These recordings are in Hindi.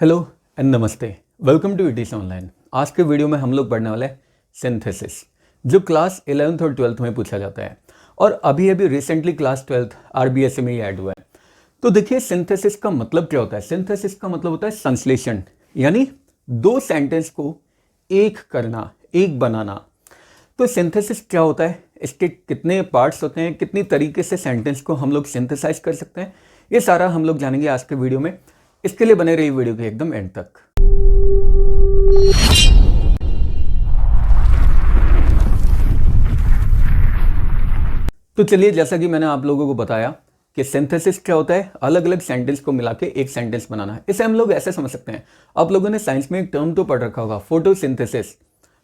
हेलो एंड नमस्ते। Welcome to ETC online. आज के वीडियो में हम लोग पढ़ने वाले हैं सिंथेसिस, जो क्लास 11th और 12th में पूछा जाता है और अभी रिसेंटली क्लास 12th आरबीएसए में ही ऐड हुआ है। तो देखिए, सिंथेसिस का मतलब क्या होता है। सिंथेसिस का मतलब होता है संश्लेषण, यानी दो सेंटेंस को एक करना, एक बनाना। तो सिंथेसिस क्या होता है, इसके कितने पार्ट्स होते हैं, कितनी तरीके से सेंटेंस को हम लोग सिंथेसाइज कर सकते हैं, ये सारा हम लोग जानेंगे आज के वीडियो में। इसके लिए बने रही वीडियो के एकदम एंड तक। तो चलिए, जैसा कि मैंने आप लोगों को बताया कि सिंथेसिस क्या होता है, अलग अलग सेंटेंस को मिला के एक सेंटेंस बनाना है। इसे हम लोग ऐसे समझ सकते हैं, आप लोगों ने साइंस में एक टर्म तो पढ़ रखा होगा, फोटोसिंथेसिस,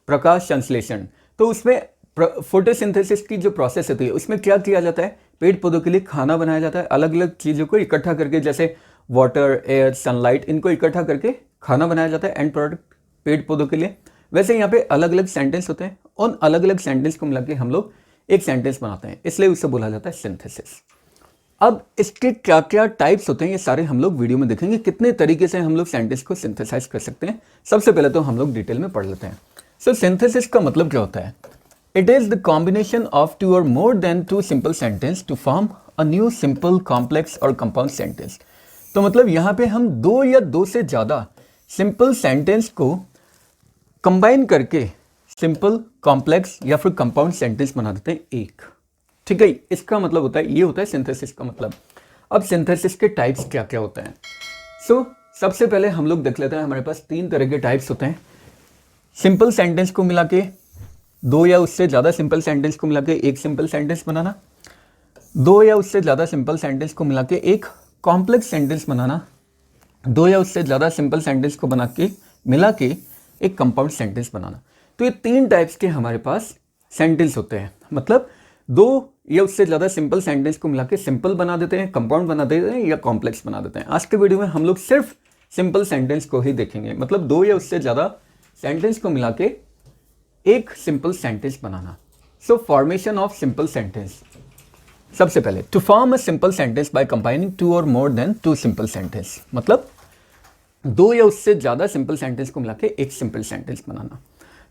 प्रकाश संश्लेषण। तो उसमें फोटोसिंथेसिस की जो प्रोसेस होती है, उसमें क्या किया जाता है, पेड़ पौधों के लिए खाना बनाया जाता है। अलग अलग चीज़ों को इकट्ठा करके, जैसे वाटर, एयर, सनलाइट, इनको इकट्ठा करके खाना बनाया जाता है एंड प्रोडक्ट पेड़ पौधों के लिए। वैसे यहाँ पे अलग अलग सेंटेंस होते हैं, उन अलग अलग सेंटेंस को मिला के हम लोग एक सेंटेंस बनाते हैं, इसलिए उसे बोला जाता है सिंथेसिस। अब इसके क्या क्या टाइप्स होते हैं, ये सारे हम लोग वीडियो में देखेंगे, कितने तरीके से हम लोग सेंटेंस को सिंथेसाइज कर सकते हैं। सबसे पहले तो हम लोग डिटेल में पढ़ लेते हैं। सो सिंथेसिस का मतलब क्या होता है? It is the combination of two or more than two simple sentence to form a new simple, complex और कंपाउंड सेंटेंस। तो मतलब यहाँ पे हम दो या दो से ज़्यादा सिंपल सेंटेंस को कंबाइन करके सिंपल, कॉम्प्लेक्स या फिर कंपाउंड सेंटेंस बना देते हैं एक। ठीक है, इसका मतलब होता है, ये होता है सिंथेसिस का मतलब। अब सिंथेसिस के टाइप्स क्या क्या होते हैं। सबसे पहले हम लोग देख लेते हैं, हमारे पास तीन तरह के टाइप्स होते हैं। सिंपल सेंटेंस को मिला के दो या उससे ज़्यादा सिंपल सेंटेंस को मिला के एक सिंपल सेंटेंस बनाना, दो या उससे ज़्यादा सिंपल सेंटेंस को मिला के एक कॉम्प्लेक्स सेंटेंस बनाना, दो या उससे ज़्यादा सिंपल सेंटेंस को बना के मिला के एक कंपाउंड सेंटेंस बनाना। तो ये तीन टाइप्स के हमारे पास सेंटेंस होते हैं। मतलब दो या उससे ज़्यादा सिंपल सेंटेंस को मिला के सिंपल बना देते हैं, कंपाउंड बना देते हैं या कॉम्प्लेक्स बना देते हैं। आज के वीडियो में हम लोग सिर्फ सिंपल सेंटेंस को ही देखेंगे, मतलब दो या उससे ज़्यादा सेंटेंस को मिला के एक सिंपल सेंटेंस बनाना। Formation of simple sentence. सबसे पहले, to form a simple sentence by combining two or more than two simple sentence, मतलब दो या उससे ज़्यादा सिंपल सेंटेंस को मिला के एक सिंपल सेंटेंस बनाना।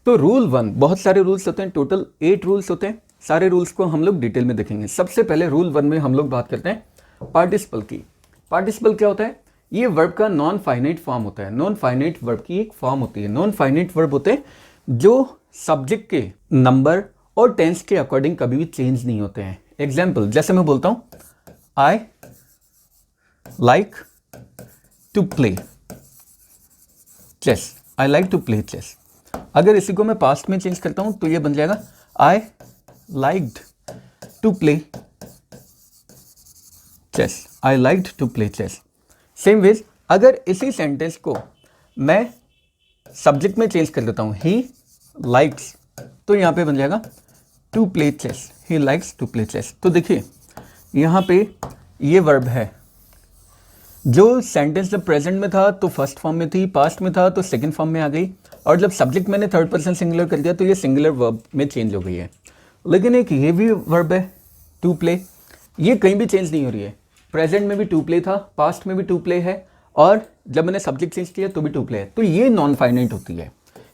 तो रूल 1, बहुत सारे रूल्स होते हैं, टोटल 8 रूल्स होते हैं। सारे रूल्स को हम लोग डिटेल में देखेंगे। सबसे पहले रूल 1 में हम लोग बात करते हैं पार्टिसिपल की। पार्टिसिपल क्या होता है? ये वर्ब का नॉन फाइनाइट फॉर्म होता है। नॉन फाइनाइट वर्ब की एक फॉर्म होती है। नॉन फाइनाइट वर्ब होते हैं जो सब्जेक्ट के नंबर और टेंस के अकॉर्डिंग कभी भी चेंज नहीं होते हैं। एग्जाम्पल, जैसे मैं बोलता हूं I like to play chess, I like to play chess. अगर इसी को मैं पास्ट में चेंज करता हूं तो ये बन जाएगा I liked to play chess, I liked to play chess. Same ways, अगर इसी सेंटेंस को मैं सब्जेक्ट में चेंज कर देता हूं, ही लाइक्स, तो यहां पे बन जाएगा to play chess, he likes to play chess. तो देखिए, यहां पे ये वर्ब है, जो सेंटेंस जब प्रेजेंट में था तो फर्स्ट फॉर्म में थी, पास्ट में था तो सेकंड फॉर्म में आ गई, और जब सब्जेक्ट मैंने थर्ड पर्सन सिंगुलर कर दिया तो ये सिंगुलर वर्ब में चेंज हो गई है। लेकिन एक ये भी वर्ब है टू प्ले, ये कहीं भी चेंज नहीं हो रही है। प्रेजेंट में भी टू प्ले था, पास्ट में भी टू प्ले है, और जब मैंने सब्जेक्ट चेंज किया तो भी टू प्ले है। तो ये नॉन फाइनाइट होती है,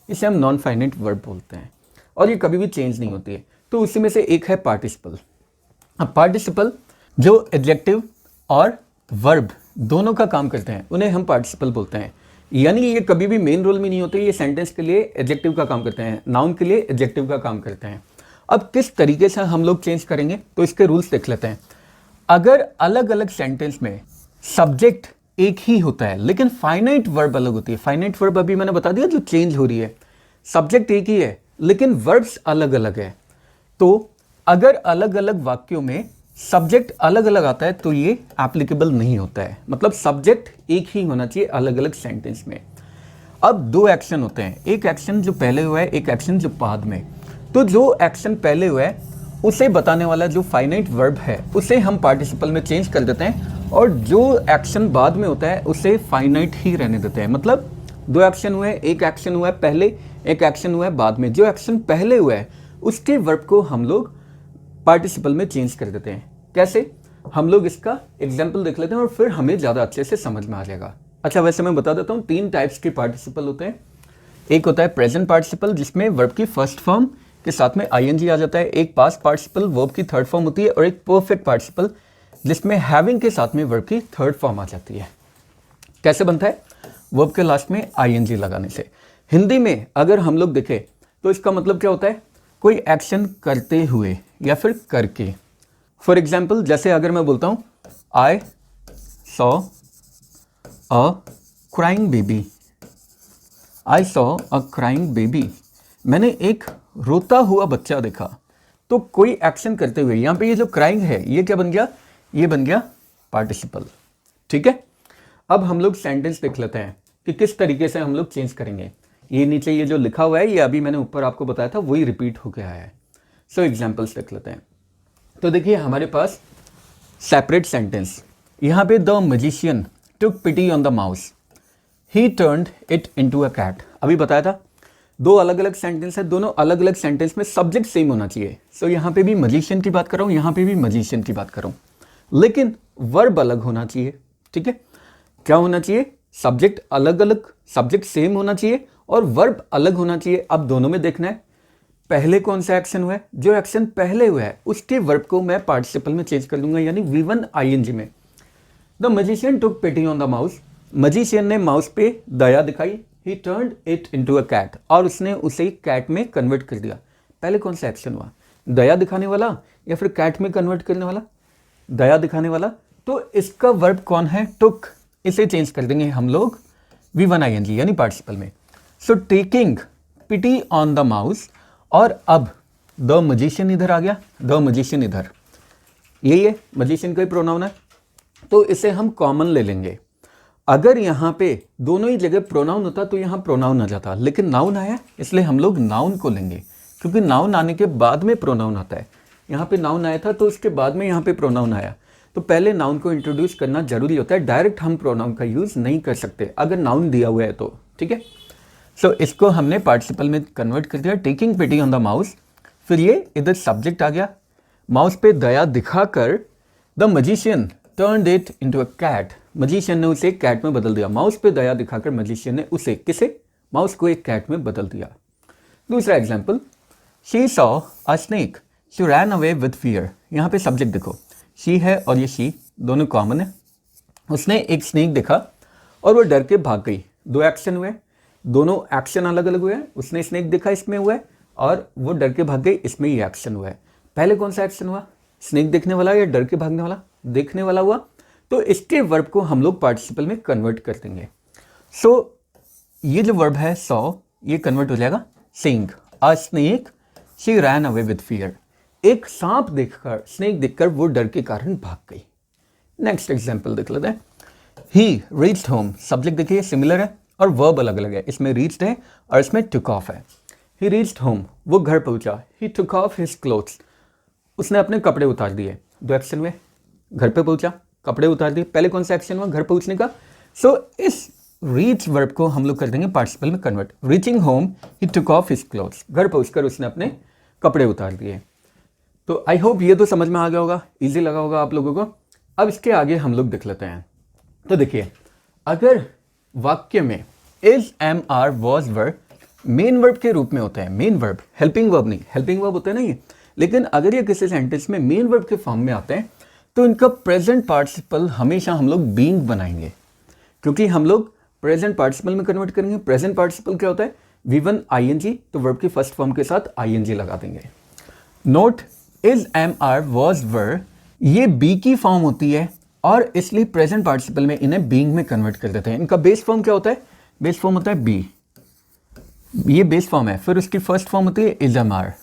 इसे हम नॉन फाइनाइट वर्ब बोलते हैं, और ये कभी भी चेंज नहीं होती है। तो उसी में से एक है पार्टिसिपल। अब पार्टिसिपल जो एडजेक्टिव और वर्ब दोनों का काम करते हैं, उन्हें हम पार्टिसिपल बोलते हैं। यानी ये कभी भी मेन रोल में नहीं होते, ये सेंटेंस के लिए एडजेक्टिव का काम करते हैं, नाउन के लिए एडजेक्टिव का काम करते हैं। अब किस तरीके से हम लोग चेंज करेंगे, तो इसके रूल्स देख लेते हैं। अगर अलग अलग सेंटेंस में सब्जेक्ट एक ही होता है लेकिन फाइनाइट वर्ब अलग होती है, फाइनाइट वर्ब अभी मैंने बता दिया जो चेंज हो रही है, सब्जेक्ट एक ही है लेकिन वर्ब्स अलग अलग है। तो अगर अलग अलग वाक्यों में सब्जेक्ट अलग अलग आता है तो ये एप्लीकेबल नहीं होता है, मतलब सब्जेक्ट एक ही होना चाहिए अलग अलग सेंटेंस में। अब दो एक्शन होते हैं, एक एक्शन जो पहले हुआ है, एक एक्शन जो बाद में। तो जो एक्शन पहले हुआ है उसे बताने वाला जो फाइनाइट वर्ब है उसे हम पार्टिसिपल में चेंज कर देते हैं, और जो एक्शन बाद में होता है उसे फाइनाइट ही रहने देते हैं। मतलब दो एक्शन हुए, एक एक्शन हुआ है पहले, एक एक्शन हुआ है बाद में। जो एक्शन पहले हुआ है उसके वर्ब को हम लोग पार्टिसिपल में चेंज कर देते हैं। कैसे, हम लोग इसका एग्जाम्पल देख लेते हैं और फिर हमें ज़्यादा अच्छे से समझ में आ जाएगा। अच्छा वैसे मैं बता देता हूँ 3 टाइप्स के पार्टिसिपल होते हैं। एक होता है प्रेजेंट पार्टिसिपल जिसमें वर्ब की फर्स्ट फॉर्म के साथ में आईएनजी आ जाता है, एक पास्ट पार्टिसिपल वर्ब की थर्ड फॉर्म होती है, और एक परफेक्ट पार्टिसिपल जिसमें हैविंग के साथ में वर्ब की थर्ड फॉर्म आ जाती है। कैसे बनता है? वर्ब के लास्ट में आईएनजी लगाने से। हिंदी में अगर हम लोग देखें तो इसका मतलब क्या होता है? कोई एक्शन करते हुए या फिर करके। फॉर एग्जाम्पल जैसे अगर मैं बोलता हूँ I saw a crying baby, I saw a crying baby, मैंने एक रोता हुआ बच्चा देखा। तो कोई एक्शन करते हुए, यहाँ पे ये जो क्राइंग है ये क्या बन गया? ये बन गया पार्टिसिपल। ठीक है, अब हम लोग सेंटेंस देख लेते हैं कि किस तरीके से हम लोग चेंज करेंगे। ये नीचे ये जो लिखा हुआ है ये अभी मैंने ऊपर आपको बताया था वही रिपीट होके आया है। सो एग्जाम्पल्स देख लेते हैं। तो देखिए हमारे पास सेपरेट सेंटेंस, यहाँ पे the magician took pity on the mouse, he turned it into a cat. अभी बताया था 2 अलग अलग सेंटेंस है, दोनों अलग अलग सेंटेंस में सब्जेक्ट सेम होना चाहिए। सो यहाँ पे भी मजिशियन की बात कर रहा हूँ, यहाँ पे भी मजिशियन की बात कर रहा हूँ, लेकिन वर्ब अलग होना चाहिए। ठीक है, क्या होना चाहिए? सब्जेक्ट अलग अलग, सब्जेक्ट सेम होना चाहिए और वर्ब अलग होना चाहिए। अब दोनों में देखना है पहले कौन सा एक्शन हुआ है, जो एक्शन पहले हुआ है उसके वर्ब को मैं पार्टिसिपल में चेंज कर दूंगा, यानी V1 ING में। The magician took pity on the mouse, magician ने माउस पे दया दिखाई, he turned it into a cat, और उसने उसे कैट में कन्वर्ट कर दिया। पहले कौन सा एक्शन हुआ? दया दिखाने वाला या फिर कैट में कन्वर्ट करने वाला? दया दिखाने वाला। तो इसका वर्ब कौन है? टुक। इसे चेंज कर देंगे हम लोग V1 ING यानी पार्टिसिपल में। So taking pity on the mouse, और अब द मजिशियन इधर आ गया, द मजिशियन इधर, यही है मजिशियन का ही प्रोनाउन है, तो इसे हम कॉमन ले लेंगे। अगर यहाँ पे दोनों ही जगह प्रोनाउन होता तो यहाँ प्रोनाउन आ जाता, लेकिन नाउन आया इसलिए हम लोग नाउन को लेंगे, क्योंकि नाउन आने के बाद में प्रोनाउन आता है। यहाँ पे नाउन आया था तो उसके बाद में यहाँ पे प्रोनाउन आया, तो पहले नाउन को इंट्रोड्यूस करना जरूरी होता है। डायरेक्ट हम प्रोनाउन का यूज नहीं कर सकते अगर नाउन दिया हुआ है तो। ठीक है, सो इसको हमने पार्टिसिपल में कन्वर्ट कर दिया, taking pity on the mouse. फिर ये इधर सब्जेक्ट आ गया, माउस पे दया दिखाकर the magician turned it into a cat, magician ने उसे कैट में बदल दिया। माउस पे दया दिखाकर मजिशियन ने उसे, किसे? माउस को एक कैट में बदल दिया। दूसरा example, she saw a snake, she ran away with fear. यहाँ पे सब्जेक्ट देखो, शी है और ये शी दोनों कॉमन है। उसने एक स्नेक देखा और वो डर के भाग गई। 2 एक्शन हुए, दोनों एक्शन अलग अलग हुए हैं। उसने स्नेक देखा इसमें हुआ है, और वो डर के भाग गई इसमें ये एक्शन हुआ है। पहले कौन सा एक्शन हुआ? स्नेक देखने वाला या डर के भागने वाला? देखने वाला हुआ, तो इसके वर्ब को हम लोग पार्टिसिपल में कन्वर्ट कर देंगे। सो ये जो वर्ब है सॉ, ये कन्वर्ट हो जाएगा seeing a snake she ran away with fear. एक सांप देखकर, स्नेक देखकर वो डर के कारण भाग गई। नेक्स्ट एग्जाम्पल देख लेते हैं। ही रीच्ड होम, सब्जेक्ट देखिए सिमिलर है और वर्ब अलग अलग है, इसमें रीच्ड है और इसमें टुक ऑफ है। ही रीच्ड होम, वो घर पहुंचा। ही टुक ऑफ हिज क्लोथ्स, उसने अपने कपड़े उतार दिए। 2 एक्शन हुए, घर पे पहुंचा, कपड़े उतार दिए। पहले कौन सा एक्शन हुआ? घर पहुंचने का। सो इस रीच वर्ब को हम लोग कर देंगे पार्टिसिपल में कन्वर्ट। रीचिंग होम ही टुक ऑफ हिज क्लोथ्स, घर पहुंचकर उसने अपने कपड़े उतार दिए। तो आई होप ये तो समझ में आ गया होगा, इजी लगा होगा आप लोगों को। अब इसके आगे हम लोग देख लेते हैं। तो देखिए, अगर वाक्य में is, am, are, was verb main verb के रूप में होते हैं, मेन वर्ब, हेल्पिंग वर्ब नहीं, हेल्पिंग वर्ब होते हैं ना ये, लेकिन अगर ये किसी सेंटेंस में मेन वर्ब के फॉर्म में आते हैं तो इनका प्रेजेंट पार्टिसिपल हमेशा हम लोग बीइंग बनाएंगे, क्योंकि हम लोग प्रेजेंट पार्टिसिपल में कन्वर्ट करेंगे। प्रेजेंट पार्टिसिपल क्या होता है? V1 ING, तो वर्ब की फर्स्ट फॉर्म के साथ ING लगा देंगे। Note, is, am, are, was were, ये बी की फॉर्म होती है और इसलिए प्रेजेंट पार्टिसिपल में इन्हें बीइंग में कन्वर्ट कर देते हैं। इनका बेस फॉर्म क्या होता है? बेस फॉर्म होता है बी, ये बेस फॉर्म है। फिर उसकी फर्स्ट फॉर्म होती है is, am, are,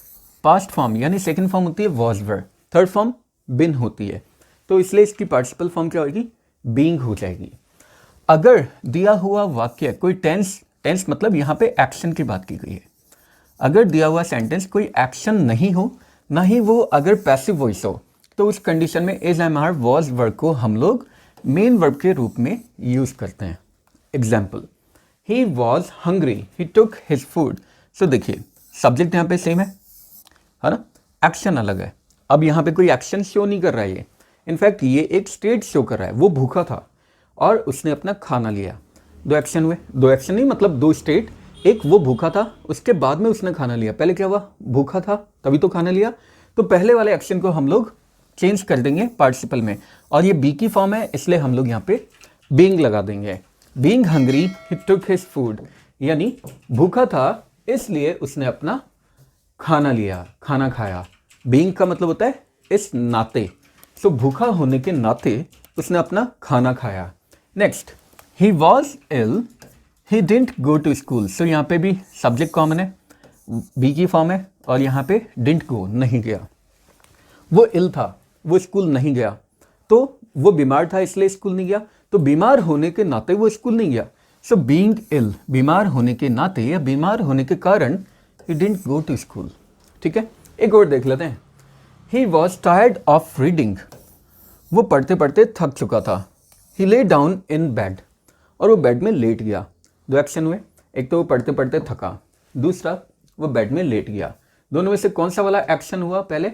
past form यानी सेकंड फॉर्म होती है was were, third form been होती है। तो इसलिए इसकी पार्टिसिपल फॉर्म क्या होगी? बीइंग हो जाएगी। अगर दिया हुआ वाक्य कोई टेंस मतलब यहाँ पे एक्शन की बात की गई है, अगर दिया हुआ सेंटेंस कोई एक्शन नहीं हो, ना ही वो अगर पैसिव वॉइस हो, तो उस कंडीशन में is, am, are, was verb को हम लोग मेन वर्ब के रूप में यूज करते हैं। Example, he was hungry, he took his food. So देखिए, सब्जेक्ट यहाँ पे सेम है ना, एक्शन अलग है। अब यहाँ पे कोई एक्शन शो नहीं कर रहा है ये, इनफैक्ट ये एक स्टेट शो कर रहा है। वो भूखा था और उसने अपना खाना लिया। दो एक्शन हुए, दो एक्शन नहीं मतलब दो स्टेट, एक वो भूखा था उसके बाद में उसने खाना लिया, पहले क्या हुआ, भूखा था तभी तो खाना लिया, तो पहले वाले एक्शन को हम लोग चेंज कर देंगे पार्टिसिपल में, और ये बी की फॉर्म है इसलिए हम लोग यहाँ पे बीइंग लगा देंगे। Being hungry he took his food, यानी भूखा था इसलिए उसने अपना खाना लिया, खाना खाया। बीइंग का मतलब होता है इस नाते, सो भूखा होने के नाते उसने अपना खाना खाया। Next, he was ill he didn't go to school, so यहाँ पे भी सब्जेक्ट कॉमन है, बी की फॉर्म है, और यहाँ पे डिडंट गो नहीं गया, वो इल था वो स्कूल नहीं गया, तो वो बीमार था इसलिए स्कूल नहीं गया, तो बीमार होने के नाते वो स्कूल नहीं गया। सो बीइंग इल, बीमार होने के नाते या बीमार होने के कारण ही डिडंट गो टू स्कूल। ठीक है, एक और देख लेते हैं। He was tired of reading, वो पढ़ते पढ़ते थक चुका था। ही ले डाउन इन बेड, और वो बेड में लेट गया। दो एक्शन हुए, एक तो वो पढ़ते पढ़ते थका, दूसरा वो बेड में लेट गया। दोनों में से कौन सा वाला एक्शन हुआ, पहले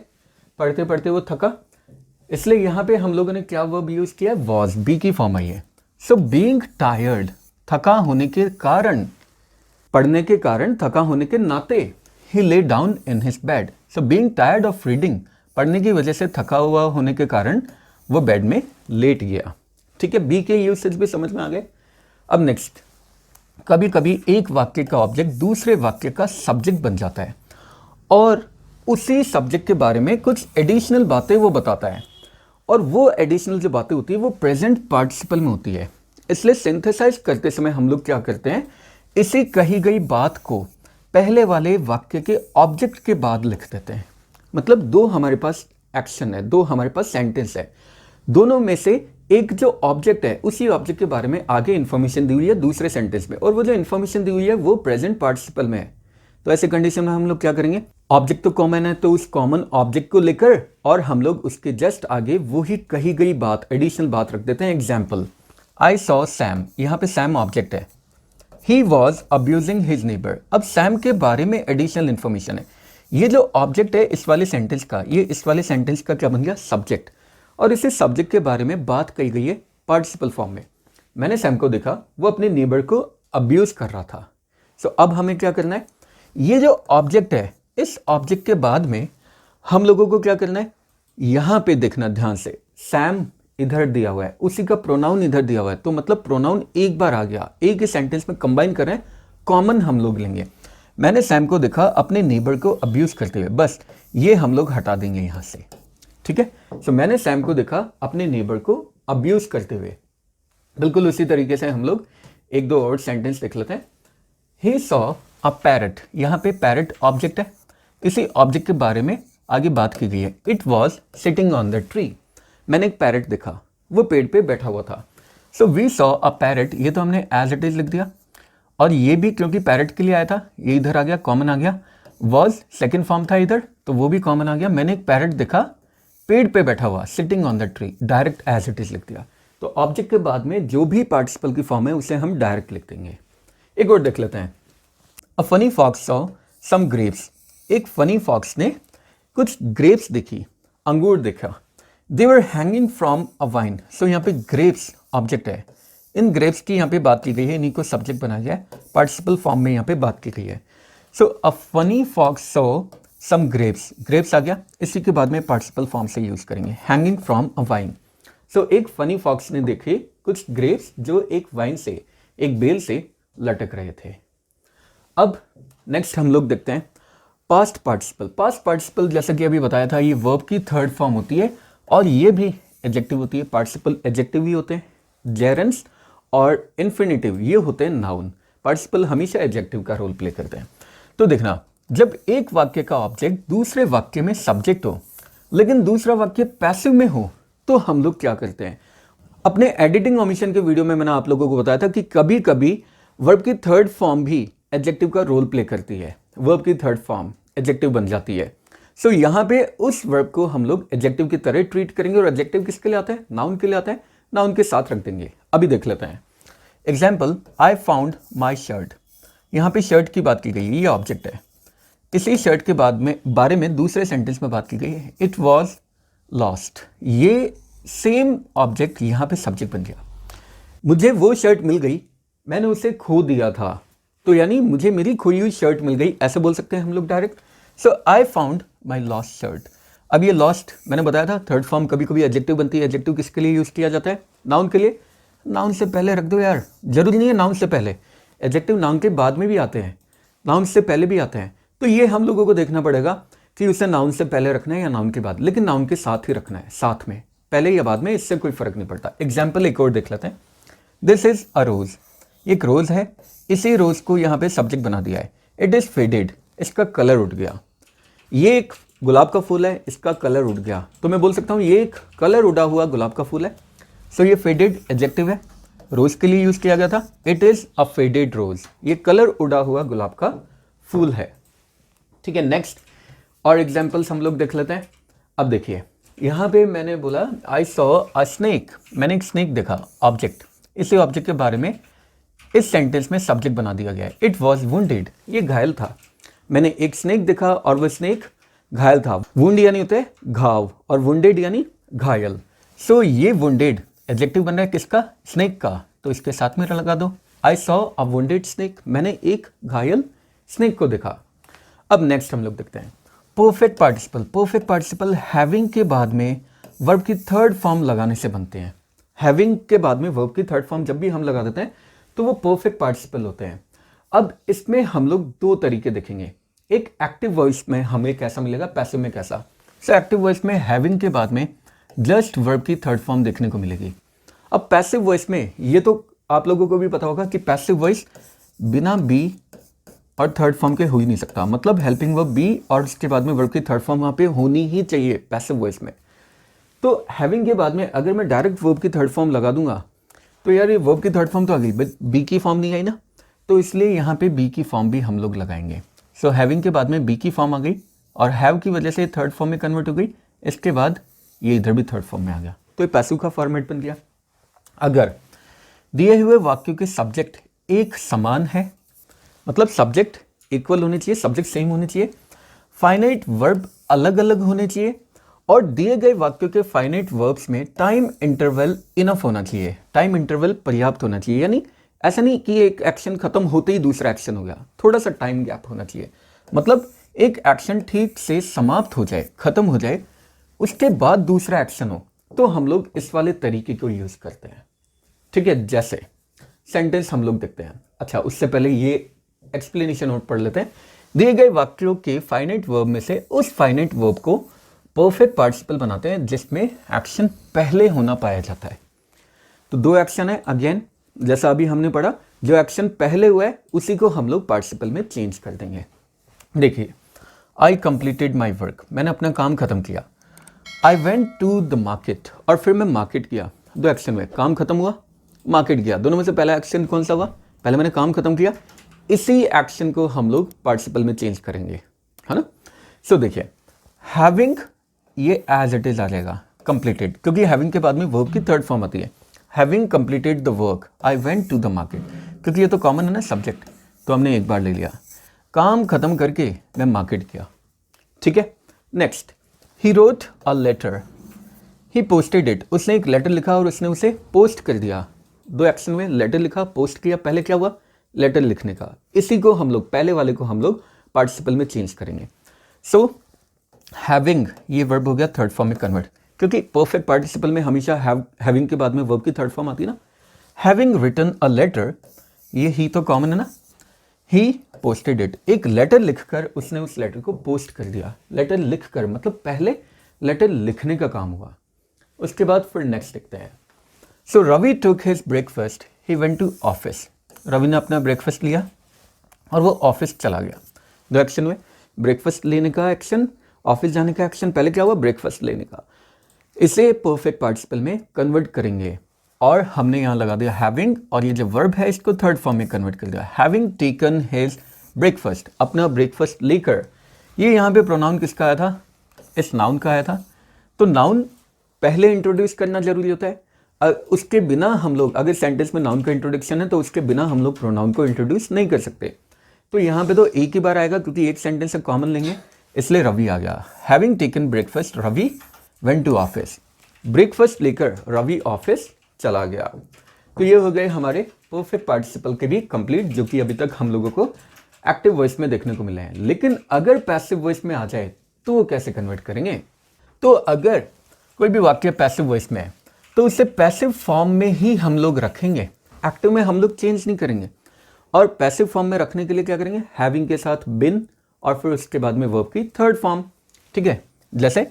पढ़ते पढ़ते वो थका, इसलिए यहाँ पे हम लोगों ने क्या वर्ब यूज किया, वॉज, बी की फॉर्म आई है। सो बीइंग टायर्ड, थका होने के कारण, पढ़ने के कारण, थका होने के नाते, he lay down in his bed. So being tired of reading, पढ़ने की वजह से थका हुआ होने के कारण वो बेड में लेट गया। ठीक है, बी के यूसेज भी समझ में आ गए। अब नेक्स्ट, कभी कभी एक वाक्य का ऑब्जेक्ट दूसरे वाक्य का सब्जेक्ट बन जाता है और उसी सब्जेक्ट के बारे में कुछ एडिशनल बातें वो बताता है, और वो एडिशनल जो बातें होती है वो प्रेजेंट पार्टिसिपल में होती है। इसलिए सिंथेसाइज करते समय हम लोग क्या करते हैं, इसी कही गई बात को पहले वाले वाक्य के ऑब्जेक्ट के बाद लिख देते हैं। मतलब दो हमारे पास एक्शन है, दो हमारे पास सेंटेंस है, दोनों में से एक जो ऑब्जेक्ट है उसी ऑब्जेक्ट के बारे में आगे इंफॉर्मेशन दी हुई है दूसरे सेंटेंस में, और वो जो इंफॉर्मेशन दी हुई है वो प्रेजेंट पार्टिसिपल में है। तो ऐसे कंडीशन में हम लोग क्या करेंगे, ऑब्जेक्ट तो कॉमन है तो उस कॉमन ऑब्जेक्ट को लेकर और हम लोग उसके जस्ट आगे वही कही गई बात, एडिशनल बात रख देते हैं। एग्जाम्पल, आई सॉ सैम, यहाँ पे सैम ऑब्जेक्ट है। He was abusing his neighbour, अब सैम के बारे में एडिशनल इंफॉर्मेशन है। ये जो ऑब्जेक्ट है इस वाले सेंटेंस का, ये इस वाले सेंटेंस का क्या बन गया, सब्जेक्ट, और इसी सब्जेक्ट के बारे में बात कही गई है पार्टिसिपल फॉर्म में। मैंने सैम को देखा वो अपने नेबर को अब्यूज कर रहा था। सो अब हमें क्या करना है, ये जो ऑब्जेक्ट है इस ऑब्जेक्ट के बाद में हम लोगों को क्या करना है, यहां पे देखना ध्यान से, सैम इधर दिया हुआ है, उसी का प्रोनाउन इधर दिया हुआ है, तो मतलब प्रोनाउन एक बार आ गया, एक ही सेंटेंस में कंबाइन कर रहे हैं, कॉमन हम लोग लेंगे। मैंने सैम को देखा अपने नेबर को अब्यूज करते हुए, बस ये हम लोग हटा देंगे यहां से। ठीक है, सो मैंने सैम को देखा अपने नेबर को अब्यूज करते हुए। बिल्कुल उसी तरीके से हम लोग एक दो और सेंटेंस देख लेते हैं। ही सॉ अ पैरट, यहाँ पे पैरट ऑब्जेक्ट है, इसी ऑब्जेक्ट के बारे में आगे बात की गई है। It was sitting on the tree, मैंने एक पैरट देखा वो पेड़ पे बैठा हुआ था। So we saw a parrot, ये तो हमने एज इट इज लिख दिया, और ये भी क्योंकि पैरट के लिए आया था ये इधर आ गया, कॉमन आ गया। वॉज सेकेंड फॉर्म था इधर तो वो भी कॉमन आ गया। मैंने एक पैरट देखा पेड़ पे बैठा हुआ, sitting on the tree, direct as it is लिख दिया। तो ऑब्जेक्ट के बाद में जो भी पार्टिसिपल की फॉर्म है उसे हम डायरेक्ट लिख देंगे। एक और देख लेते हैं। A funny fox saw some grapes, एक फनी फॉक्स ने कुछ ग्रेप्स देखी, अंगूर देखा। They were hanging from a vine, so यहाँ पे ग्रेप्स ऑब्जेक्ट है, इन ग्रेप्स की यहाँ पे बात की गई है, इन्हीं को सब्जेक्ट बनाया गया है, पार्टिसिपल फॉर्म में यहाँ पे बात की गई है। So a funny fox saw some grapes, grapes आ गया, इसी के बाद में पार्टिसिपल फॉर्म से यूज करेंगे, hanging from a vine. So एक फनी फॉक्स ने देखे कुछ ग्रेप्स जो एक वाइन से, एक बेल से लटक रहे थे। अब नेक्स्ट हम लोग देखते हैं पास्ट पार्टिसिपल। पास्ट पार्टिसिपल जैसा कि अभी बताया था ये वर्ब की थर्ड फॉर्म होती है और ये भी एडजेक्टिव होती है। पार्टिसिपल एडजेक्टिव भी होते हैं, जेरेंस और इन्फिनिटिव ये होते हैं नाउन। पार्टिसिपल हमेशा एडजेक्टिव का रोल प्ले करते हैं। तो देखना, जब एक वाक्य का ऑब्जेक्ट दूसरे वाक्य में सब्जेक्ट हो लेकिन दूसरा वाक्य पैसिव में हो तो हम लोग क्या करते हैं। अपने एडिटिंग ओमिशन के वीडियो में मैंने आप लोगों को बताया था कि कभी कभी वर्ब की थर्ड फॉर्म भी एडजेक्टिव का रोल प्ले करती है, वर्ब की थर्ड फॉर्म एडजेक्टिव बन जाती है। सो यहाँ पे उस वर्ब को हम लोग एडजेक्टिव की तरह ट्रीट करेंगे और एडजेक्टिव किसके लिए आता है, नाउन के लिए आता है, नाउन के साथ रख देंगे। अभी देख लेते हैं example, I found my shirt. यहाँ पे शर्ट की बात की गई है, ये ऑब्जेक्ट है। इसी शर्ट के बाद में बारे में दूसरे सेंटेंस में बात की गई है, इट वॉज लॉस्ट। ये सेम ऑब्जेक्ट यहाँ पे सब्जेक्ट बन गया। मुझे वो शर्ट मिल गई, मैंने उसे खो दिया था, तो यानी मुझे मेरी खोई हुई शर्ट मिल गई, ऐसे बोल सकते हैं हम लोग direct. So I found my lost shirt. अब ये लॉस्ट मैंने बताया था थर्ड फॉर्म कभी कभी एडजेक्टिव बनती है। एडजेक्टिव किसके लिए यूज किया जाता है? नाउन के लिए। नाउन से पहले रख दो यार, जरूरी नहीं है नाउन से पहले, एडजेक्टिव नाउन के बाद में भी आते हैं, नाउन से पहले भी आते हैं। तो ये हम लोगों को देखना पड़ेगा कि उसे नाउन से पहले रखना है या नाउन के बाद, लेकिन नाउन के साथ ही रखना है, साथ में, पहले या बाद में, इससे कोई फर्क नहीं पड़ता। एग्जाम्पल एक और देख लेते हैं। दिस इज अ रोज, एक रोज है, इसी रोज को यहाँ पे सब्जेक्ट बना दिया है। इट इज फेडेड, इसका कलर उड़ गया। ये एक गुलाब का फूल है, इसका कलर उड़ गया, तो मैं बोल सकता हूँ ये एक कलर उड़ा हुआ गुलाब का फूल है। सो ये फेडेड एडजेक्टिव है, रोज के लिए यूज किया गया था। इट इज अ फेडेड रोज, ये कलर उड़ा हुआ गुलाब का फूल है। ठीक है, नेक्स्ट और एग्जाम्पल्स हम लोग देख लेते हैं। अब देखिए यहाँ पे मैंने बोला आई सॉ अ स्नेक, मैंने एक स्नेक देखा, ऑब्जेक्ट। इसी ऑब्जेक्ट के बारे में इस सेंटेंस में सब्जेक्ट बना दिया गया है। इट वॉज वुंडेड, ये घायल था। मैंने एक स्नेक देखा और वह स्नेक घायल था। वुंड यानी होते हैं घाव और वुंडेड यानी घायल। सो ये वुंडेड एडजेक्टिव बन रहा है किसका? स्नेक का, तो इसके साथ में लगा दो I saw a wounded snake, मैंने एक घायल स्नेक को देखा। अब नेक्स्ट हम लोग देखते हैं perfect participle. Perfect participle having के बाद में वर्ब की थर्ड फॉर्म लगाने से बनते हैं। हैविंग के बाद में वर्ब की थर्ड फॉर्म जब भी हम लगा देते हैं तो वो परफेक्ट पार्टिसिपल होते हैं। अब इसमें हम लोग दो तरीके देखेंगे। एक एक्टिव वॉइस में हमें कैसा मिलेगा, पैसिव में कैसा। सो एक्टिव वॉइस में हैविंग के बाद में जस्ट वर्ब की थर्ड फॉर्म देखने को मिलेगी। अब पैसिव वॉइस में ये तो आप लोगों को भी पता होगा कि पैसिव वॉइस बिना बी और थर्ड फॉर्म के हो ही नहीं सकता, मतलब हेल्पिंग वर्ब बी और उसके बाद में वर्ब की थर्ड फॉर्म वहाँ पे होनी ही चाहिए पैसिव वॉइस में। तो हैविंग के बाद में अगर मैं डायरेक्ट वर्ब की थर्ड फॉर्म लगा दूंगा तो यार ये वर्ब की थर्ड फॉर्म तो आ गई, बट बी की फॉर्म नहीं आई ना, तो इसलिए यहाँ पे बी की फॉर्म भी हम लोग लगाएंगे। सो हैविंग के बाद में बी की फॉर्म आ गई और हैव की वजह से थर्ड फॉर्म में कन्वर्ट हो गई, इसके बाद ये इधर भी थर्ड फॉर्म में आ गया, तो ये पैसिव का फॉर्मेट बन गया। अगर दिए हुए वाक्यों के सब्जेक्ट एक समान है, मतलब सब्जेक्ट इक्वल होने चाहिए, सब्जेक्ट सेम होने चाहिए, फाइनाइट वर्ब अलग अलग होने चाहिए और दिए गए वाक्यों के फाइनाइट वर्ब्स में टाइम इंटरवल इनफ होना चाहिए, टाइम इंटरवल पर्याप्त होना चाहिए। यानी ऐसा नहीं कि एक एक्शन खत्म होते ही दूसरा एक्शन हो गया, थोड़ा सा टाइम गैप होना चाहिए, मतलब एक एक्शन ठीक से समाप्त हो जाए, खत्म हो जाए, उसके बाद दूसरा एक्शन हो, तो हम लोग इस वाले तरीके को यूज करते हैं। ठीक है, जैसे सेंटेंस हम लोग देखते हैं। अच्छा, उससे पहले ये एक्सप्लेनेशन नोट पढ़ लेते हैं। दिए गए वाक्यों के फाइनाइट वर्ब में से उस फाइनाइट वर्ब को परफेक्ट पार्टिसिपल बनाते हैं जिसमें एक्शन पहले होना पाया जाता है। तो दो एक्शन है, अगेन जैसा अभी हमने पढ़ा, जो एक्शन पहले हुआ है उसी को हम लोग पार्टिसिपल में चेंज कर देंगे। देखिए, आई कंप्लीटेड माई वर्क, मैंने अपना काम खत्म किया। I went to the market, और फिर मैं मार्केट गया। दो एक्शन हुए, काम खत्म हुआ, मार्केट गया, दोनों में से पहला एक्शन कौन सा हुआ? पहले मैंने काम खत्म किया, इसी एक्शन को हम लोग पार्टिसिपल में चेंज करेंगे, है ना। सो देखिए, हैविंग ये एज इट इज आ जाएगा, कंप्लीटेड, क्योंकि हैविंग के बाद में वर्ब की थर्ड फॉर्म आती है। Having completed the work I went to the market, क्योंकि ये तो कॉमन है ना सब्जेक्ट, तो हमने एक बार ले लिया। काम खत्म करके मैं मार्केट गया। ठीक है, next, he wrote a letter, he posted it, उसने एक लेटर लिखा और उसने उसे पोस्ट कर दिया। दो एक्शन में, लेटर लिखा, पोस्ट किया, पहले क्या हुआ? लेटर लिखने का, इसी को हम लोग, पहले वाले को हम लोग पार्टिसिपल में चेंज करेंगे। सो हैविंग ये वर्ब हो गया थर्ड फॉर्म में कन्वर्ट, क्योंकि परफेक्ट पार्टिसिपल में हमेशा हैविंग के बाद में वर्ब की थर्ड फॉर्म आती है ना। हैविंग रिटन अ लेटर, ये ही तो कॉमन है ना। ही पोस्टेड इट, एक लेटर लिखकर उसने उस लेटर को पोस्ट कर दिया। लेटर लिखकर मतलब पहले लेटर लिखने का काम हुआ, उसके बाद फिर नेक्स्ट लिखते हैं। So Ravi took his breakfast, he went to office, Ravi ने अपना ब्रेकफास्ट लिया और वो ऑफिस चला गया। दो एक्शन हुए, ब्रेकफास्ट लेने का एक्शन, ऑफिस जाने का एक्शन। पहले क्या हुआ? ब्रेकफास्ट लेने का। इसे परफेक्ट पार्टिसिपल में कन्वर्ट करेंगे और हमने यहाँ लगा दिया हैविंग, और ये जो वर्ब है इसको थर्ड फॉर्म में कन्वर्ट कर दिया। हैविंग टेकन हिज ब्रेकफास्ट, अपना ब्रेकफास्ट लेकर। ये यहाँ पे प्रोनाउन किसका आया था? इस नाउन का आया था। तो नाउन पहले इंट्रोड्यूस करना जरूरी होता है, उसके बिना हम लोग, अगर सेंटेंस में नाउन का इंट्रोडक्शन है तो उसके बिना हम लोग प्रोनाउन को इंट्रोड्यूस नहीं कर सकते। तो यहाँ पे तो एक ही बार आएगा क्योंकि एक सेंटेंस से कॉमन लेंगे, इसलिए रवि आ गया। Having taken breakfast Ravi went to office, breakfast लेकर रवि ऑफिस चला गया। तो ये हो गए हमारे परफेक्ट पार्टिसिपल के भी कंप्लीट, जो कि अभी तक हम लोगों को एक्टिव वॉइस में देखने को मिले हैं। लेकिन अगर पैसिव वॉइस में आ जाए तो वो कैसे कन्वर्ट करेंगे? तो अगर कोई भी वाक्य पैसिव वॉइस में है तो उसे पैसिव फॉर्म में ही हम लोग रखेंगे, एक्टिव में हम लोग चेंज नहीं करेंगे। और पैसिव फॉर्म में रखने के लिए क्या करेंगे? हैविंग के साथ बिन और फिर उसके बाद में वर्ब की थर्ड फॉर्म। ठीक है, जैसे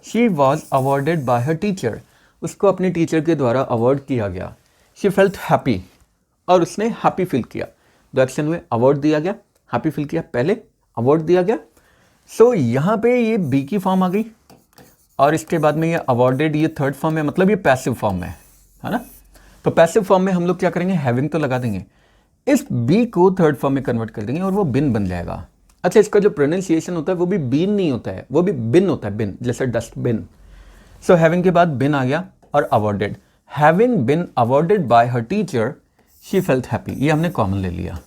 she was awarded by her teacher, उसको अपने टीचर के द्वारा अवार्ड किया गया। शी फेल्ट हैप्पी, और उसने हैप्पी फील किया। दो एक्शन हुए, अवार्ड दिया गया, हैप्पी फील किया, पहले अवार्ड दिया गया। सो यहाँ पे ये बी की फॉर्म आ गई और इसके बाद में ये अवॉर्डेड, ये थर्ड फॉर्म है, मतलब ये पैसिव फॉर्म है ना। तो पैसिव फॉर्म में हम लोग क्या करेंगे? हैविंग तो लगा देंगे, इस बी को थर्ड फॉर्म में कन्वर्ट कर देंगे और वो बिन बन जाएगा। अच्छा, इसका जो प्रोनाउंसिएशन होता है वो भी बीन नहीं होता है, वो भी बिन होता है, बिन, जैसे डस्टबिन। सो हैविंग के बाद बिन आ गया और awarded. Having been awarded by her teacher she felt happy, ये हमने कॉमन ले लिया।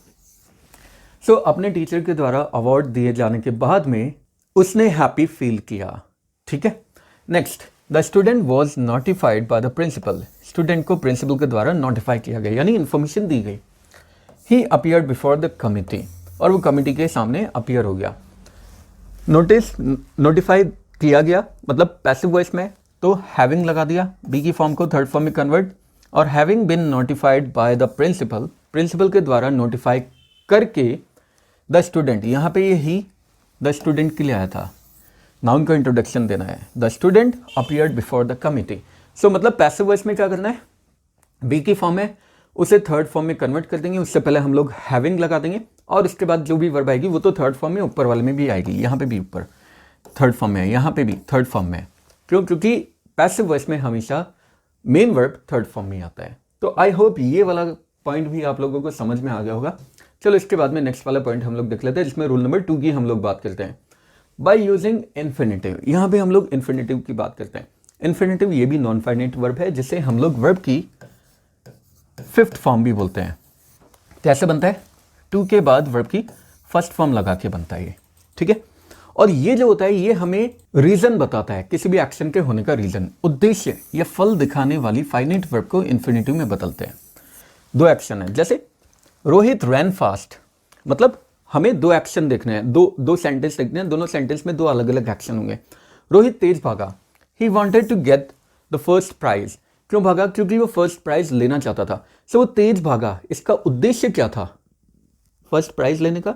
सो अपने टीचर के द्वारा अवार्ड दिए जाने के बाद में उसने हैप्पी फील किया। ठीक है, next, the student was notified by the principal, student को प्रिंसिपल के द्वारा नोटिफाई किया गया, यानी इन्फॉर्मेशन दी गई। He appeared before the committee, और वो कमिटी के सामने अपीयर हो गया। नोटिफाई किया गया मतलब पैसिव वॉइस में, तो हैविंग लगा दिया, बी की फॉर्म को थर्ड फॉर्म में कन्वर्ट, और having been notified by the principal, principal के द्वारा नोटिफाई करके द स्टूडेंट, यहाँ पे ये ही द स्टूडेंट के लिए आया था, नाउन का इंट्रोडक्शन देना है। The student appeared before the committee. So मतलब पैसिव वॉइस में क्या करना है? बी की फॉर्म है, उसे थर्ड फॉर्म में कन्वर्ट कर देंगे। उससे पहले हम लोग हैविंग लगा देंगे और उसके बाद जो भी वर्ब आएगी वो तो थर्ड फॉर्म में, ऊपर वाले में भी आएगी, यहाँ पे भी ऊपर थर्ड फॉर्म में है, यहाँ पे भी थर्ड फॉर्म में। क्यों? क्योंकि पैसिव वॉइस में हमेशा मेन वर्ब थर्ड फॉर्म में आता है। तो आई होप ये वाला पॉइंट भी आप लोगों को समझ में आ गया होगा। चलो इसके बाद में नेक्स्ट वाला पॉइंट हम लोग देख लेते हैं, जिसमें रूल नंबर 2 की हम लोग बात करते हैं। बाय यूजिंग इन्फिनेटिव, यहाँ पे हम लोग इन्फिनेटिव की बात करते हैं। इन्फिनेटिव ये भी नॉन फाइनाइट वर्ब है, जिसे हम लोग वर्ब की फिफ्थ फॉर्म भी बोलते हैं। कैसे बनता है? टू के बाद वर्ब की फर्स्ट फॉर्म लगा के बनता है ये। ठीक है, और ये जो होता है ये हमें रीजन बताता है, किसी भी एक्शन के होने का रीजन, उद्देश्य या फल दिखाने वाली फाइनाइट वर्ब को इन्फिनेटिव में बदलते हैं। दो एक्शन है, जैसे रोहित रैन फास्ट, मतलब हमें दो एक्शन देखने हैं, दो सेंटेंस देखने हैं, दोनों सेंटेंस में दो अलग अलग एक्शन होंगे। रोहित तेज भागा, he wanted to get the first prize. क्यों भागा? क्योंकि वो फर्स्ट प्राइज लेना चाहता था। सो वो तेज भागा, इसका उद्देश्य क्या था? फर्स्ट प्राइज लेने का।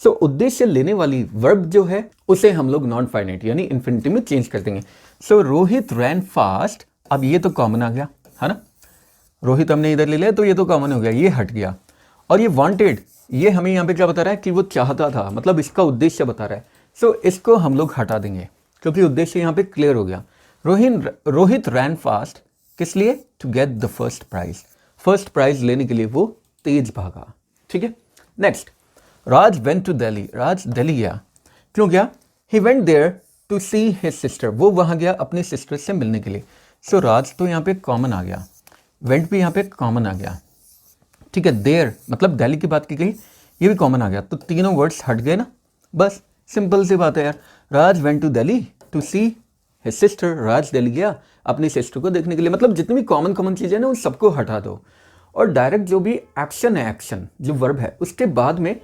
सो उद्देश्य लेने वाली वर्ब जो है उसे हम लोग नॉन फाइनाइट यानी इन्फिनिटिव में चेंज कर देंगे। सो रोहित रैन फास्ट, अब ये तो कॉमन आ गया है ना, रोहित हमने इधर ले लिया तो ये तो कॉमन हो गया, ये हट गया। और ये वांटेड, ये हमें यहाँ पे क्या बता रहा है कि वो चाहता था, मतलब इसका उद्देश्य बता रहा है। सो इसको हम लोग हटा देंगे क्योंकि उद्देश्य यहाँ पे क्लियर हो गया। रोहित रैन फास्ट, किस लिए? To get the first prize, first prize लेने के लिए वो तेज भागा। ठीक है, next, Raj went to Delhi, Raj Delhi गया। क्यों गया? He went there to see his sister, वो वहां गया अपनी सिस्टर से मिलने के लिए। सो राज तो यहाँ पे कॉमन आ गया, वेंट भी यहाँ पे कॉमन आ गया। ठीक है, देयर मतलब दिल्ली की बात की गई, ये भी कॉमन आ गया, तो तीनों वर्ड्स हट गए ना। बस सिंपल सी बात है यार, Raj went to Delhi to see his sister, Raj Delhi गया अपनी सिस्टर को देखने के लिए। मतलब जितनी भी कॉमन चीजें ना उन सबको हटा दो और डायरेक्ट जो भी एक्शन है, एक्शन जो वर्ब है उसके बाद में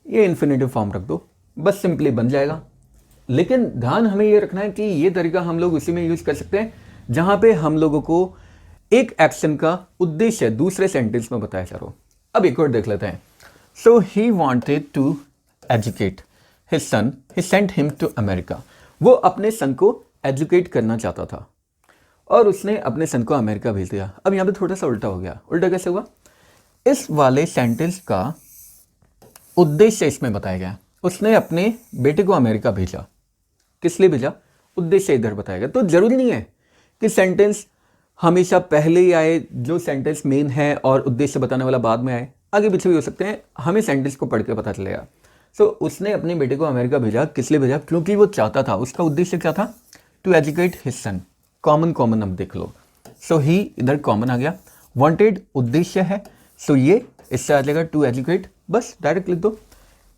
ये इन्फिनेटिव फॉर्म रख दो, बस सिंपली बन जाएगा। लेकिन ध्यान हमें ये रखना है कि ये तरीका हम लोग उसी में यूज कर सकते हैं जहां पे हम लोगों को एक एक्शन का उद्देश्य दूसरे सेंटेंस में बताया जा रहा हो। अब एक और देख लेते हैं। So he wanted to educate his son, he sent him to America. वो अपने सन को एजुकेट करना चाहता था और उसने अपने सन को अमेरिका भेज दिया। अब यहाँ पे थोड़ा सा उल्टा हो गया। उल्टा कैसे हुआ? इस वाले सेंटेंस का उद्देश्य इसमें बताया गया, उसने अपने बेटे को अमेरिका भेजा। किस लिए भेजा? उद्देश्य इधर बताया गया। तो जरूरी नहीं है कि सेंटेंस हमेशा पहले ही आए, जो सेंटेंस मेन है और उद्देश्य बताने वाला बाद में आए, आगे पीछे भी हो सकते हैं, हमें सेंटेंस को पढ़ के पता चलेगा। सो उसने अपने बेटे को अमेरिका भेजा। किस लिए भेजा? क्योंकि वो चाहता था, उसका उद्देश्य क्या था? To educate his son. Common अब देख लो। सो ही इधर कॉमन आ गया, वांटेड उद्देश्य है, सो ये इससे आ जाएगा टू एजुकेट, बस डायरेक्ट लिख दो।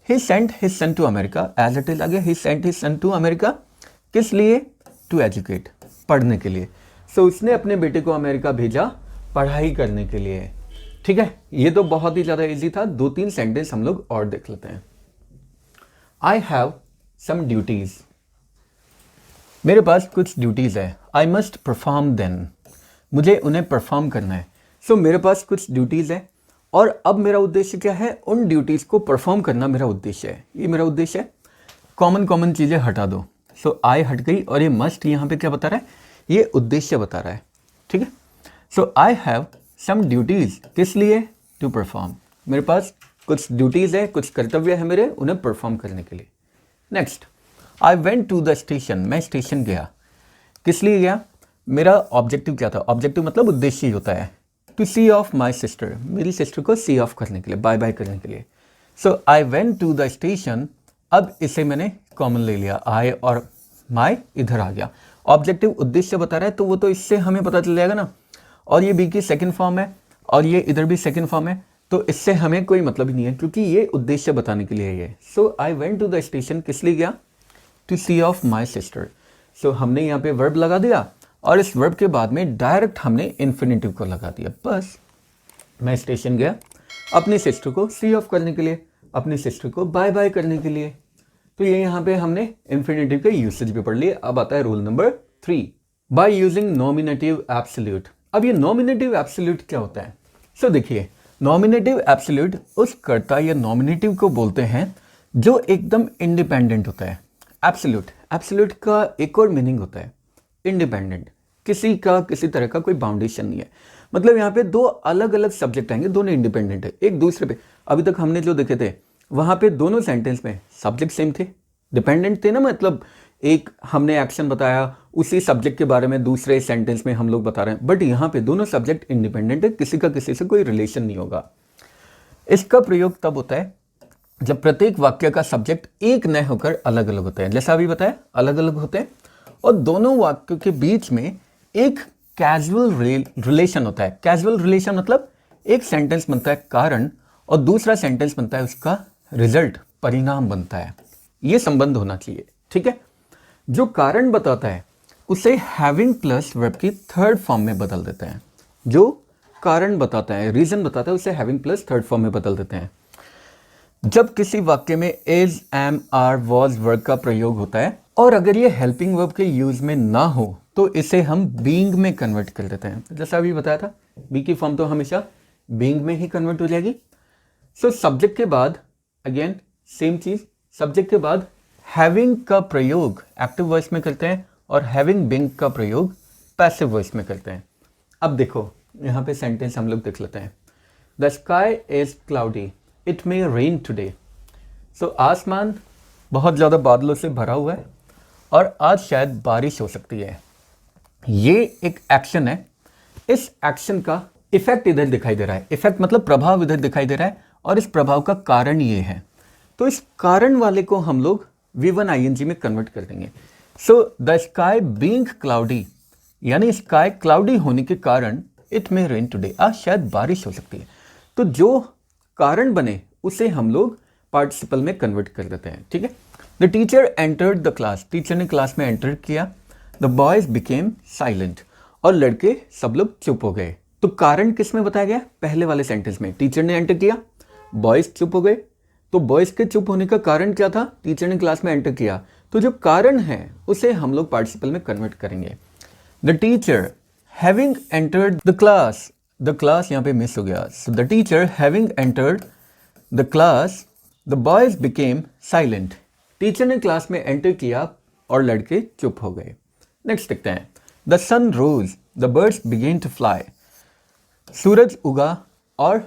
He sent his son to America, as it is आ गया, he sent his son to America. किस लिए? टू एजुकेट, पढ़ने के लिए। सो उसने अपने बेटे को अमेरिका भेजा पढ़ाई करने के लिए। ठीक है, ये तो बहुत ही ज़्यादा इजी था। 2-3 सेंटेंस हम लोग और देख लेते हैं। आई हैव सम ड्यूटीज़, मेरे पास कुछ ड्यूटीज़ है। आई मस्ट परफॉर्म देन, मुझे उन्हें परफॉर्म करना है। सो मेरे पास कुछ ड्यूटीज़ है और अब मेरा उद्देश्य क्या है, उन ड्यूटीज़ को परफॉर्म करना मेरा उद्देश्य है। ये मेरा उद्देश्य है। कॉमन चीज़ें हटा दो। सो आई हट गई और ये मस्ट यहाँ पे क्या बता रहा है, ये उद्देश्य बता रहा है। ठीक है, so I have some duties, किस लिए, टू परफॉर्म, मेरे पास कुछ ड्यूटीज़ है, कुछ कर्तव्य है मेरे, उन्हें परफॉर्म करने के लिए। Next, I went to the station, मैं स्टेशन गया, किस लिए गया, मेरा ऑब्जेक्टिव क्या था, ऑब्जेक्टिव मतलब उद्देश्य ही होता है, to see off my sister, मेरी सिस्टर को सी ऑफ करने के लिए, बाय बाय करने के लिए। So I went to the station, अब इसे मैंने कॉमन ले लिया, आई और माई इधर आ गया। ऑब्जेक्टिव उद्देश्य बता रहा है तो वो तो इससे हमें पता चल जाएगा ना, और ये बी की सेकंड फॉर्म है और ये इधर भी सेकंड फॉर्म है, तो इससे हमें कोई मतलब ही नहीं है क्योंकि ये उद्देश्य बताने के लिए है ये। So I went to the station, किस लिए गया, to see off my sister. So हमने यहाँ पे वर्ब लगा दिया और इस वर्ब के बाद में डायरेक्ट हमने इन्फिनेटिव को लगा दिया। बस, मैं स्टेशन गया अपनी सिस्टर को सी ऑफ करने के लिए, अपनी सिस्टर को बाय बाय करने के लिए। तो ये यहाँ पे हमने इन्फिनेटिव का यूसेज भी पढ़ लिया। अब आता है rule number 3, by using nominative absolute. अब ये नॉमिनेटिव एब्सोल्यूट क्या होता है, सो देखिए, नॉमिनेटिव एब्सोल्यूट उस कर्ता या नॉमिनेटिव को बोलते हैं जो एकदम इंडिपेंडेंट होता है। एब्सोल्यूट का एक और मीनिंग होता है इंडिपेंडेंट, किसी का किसी तरह का कोई बाउंडेशन नहीं है। मतलब यहाँ पे दो अलग अलग सब्जेक्ट आएंगे, दोनों इंडिपेंडेंट है एक दूसरे पे। अभी तक हमने जो देखे थे वहाँ पे दोनों सेंटेंस में सब्जेक्ट सेम थे, डिपेंडेंट थे ना, मतलब एक हमने एक्शन बताया उसी सब्जेक्ट के बारे में दूसरे सेंटेंस में हम लोग बता रहे हैं, बट यहाँ पे दोनों सब्जेक्ट इंडिपेंडेंट है, किसी का किसी से कोई रिलेशन नहीं होगा। इसका प्रयोग तब होता है जब प्रत्येक वाक्य का सब्जेक्ट एक न होकर अलग अलग होता है, जैसा अभी बताया अलग अलग होते हैं, और दोनों वाक्यों के बीच में एक कैजुअल रिलेशन होता है। कैजुअल रिलेशन मतलब एक सेंटेंस बनता है कारण और दूसरा सेंटेंस बनता है उसका रिजल्ट, परिणाम बनता है। ये संबंध होना चाहिए। ठीक है, जो कारण बताता है उसे हैविंग प्लस वर्ब की थर्ड फॉर्म में बदल देते हैं। जो कारण बताता है, रीजन बताता है, उसे हैविंग प्लस थर्ड फॉर्म में बदल देते हैं। जब किसी वाक्य में is, am, are, was verb का प्रयोग होता है और अगर ये हेल्पिंग वर्ब के यूज में ना हो तो इसे हम बीइंग में कन्वर्ट कर देते हैं। जैसा अभी बताया था, बी की फॉर्म तो हमेशा बीइंग में ही कन्वर्ट हो जाएगी। सो सब्जेक्ट के बाद अगेन सेम चीज, सब्जेक्ट के बाद हैविंग का प्रयोग एक्टिव वॉइस में करते हैं और हैविंग बीइंग का प्रयोग पैसिव वॉइस में करते हैं। अब देखो यहाँ पे सेंटेंस हम लोग देख लेते हैं। The sky is cloudy, it may rain today. So आसमान बहुत ज़्यादा बादलों से भरा हुआ है और आज शायद बारिश हो सकती है। ये एक एक्शन है, इस एक्शन का इफेक्ट इधर दिखाई दे रहा है। इफेक्ट मतलब प्रभाव इधर दिखाई दे रहा है और इस प्रभाव का कारण ये है। तो इस कारण वाले को हम लोग V1 ING में कन्वर्ट कर देंगे। So the sky being cloudy, यानी स्काई क्लाउडी होने के कारण इट मे रेन टुडे, आज शायद बारिश हो सकती है। तो जो कारण बने उसे हम लोग पार्टिसिपल में कन्वर्ट कर देते हैं। ठीक है, the teacher entered the class, teacher ने क्लास में एंटर किया। द बॉयज बिकेम साइलेंट, और लड़के सब लोग चुप हो गए। तो कारण किस में बताया गया, पहले वाले सेंटेंस में टीचर ने एंटर किया, बॉयज चुप हो गए। तो बॉयज के चुप होने का कारण क्या था, टीचर ने क्लास में एंटर किया। तो जो कारण है उसे हम लोग पार्टिसिपल में कन्वर्ट करेंगे। The teacher having entered the class, the class यहाँ पे मिस हो गया। So the teacher having entered the class, the boys became silent, teacher ने क्लास में एंटर किया और लड़के चुप हो गए। नेक्स्ट देखते हैं। The sun rose, the birds began to fly, सूरज उगा और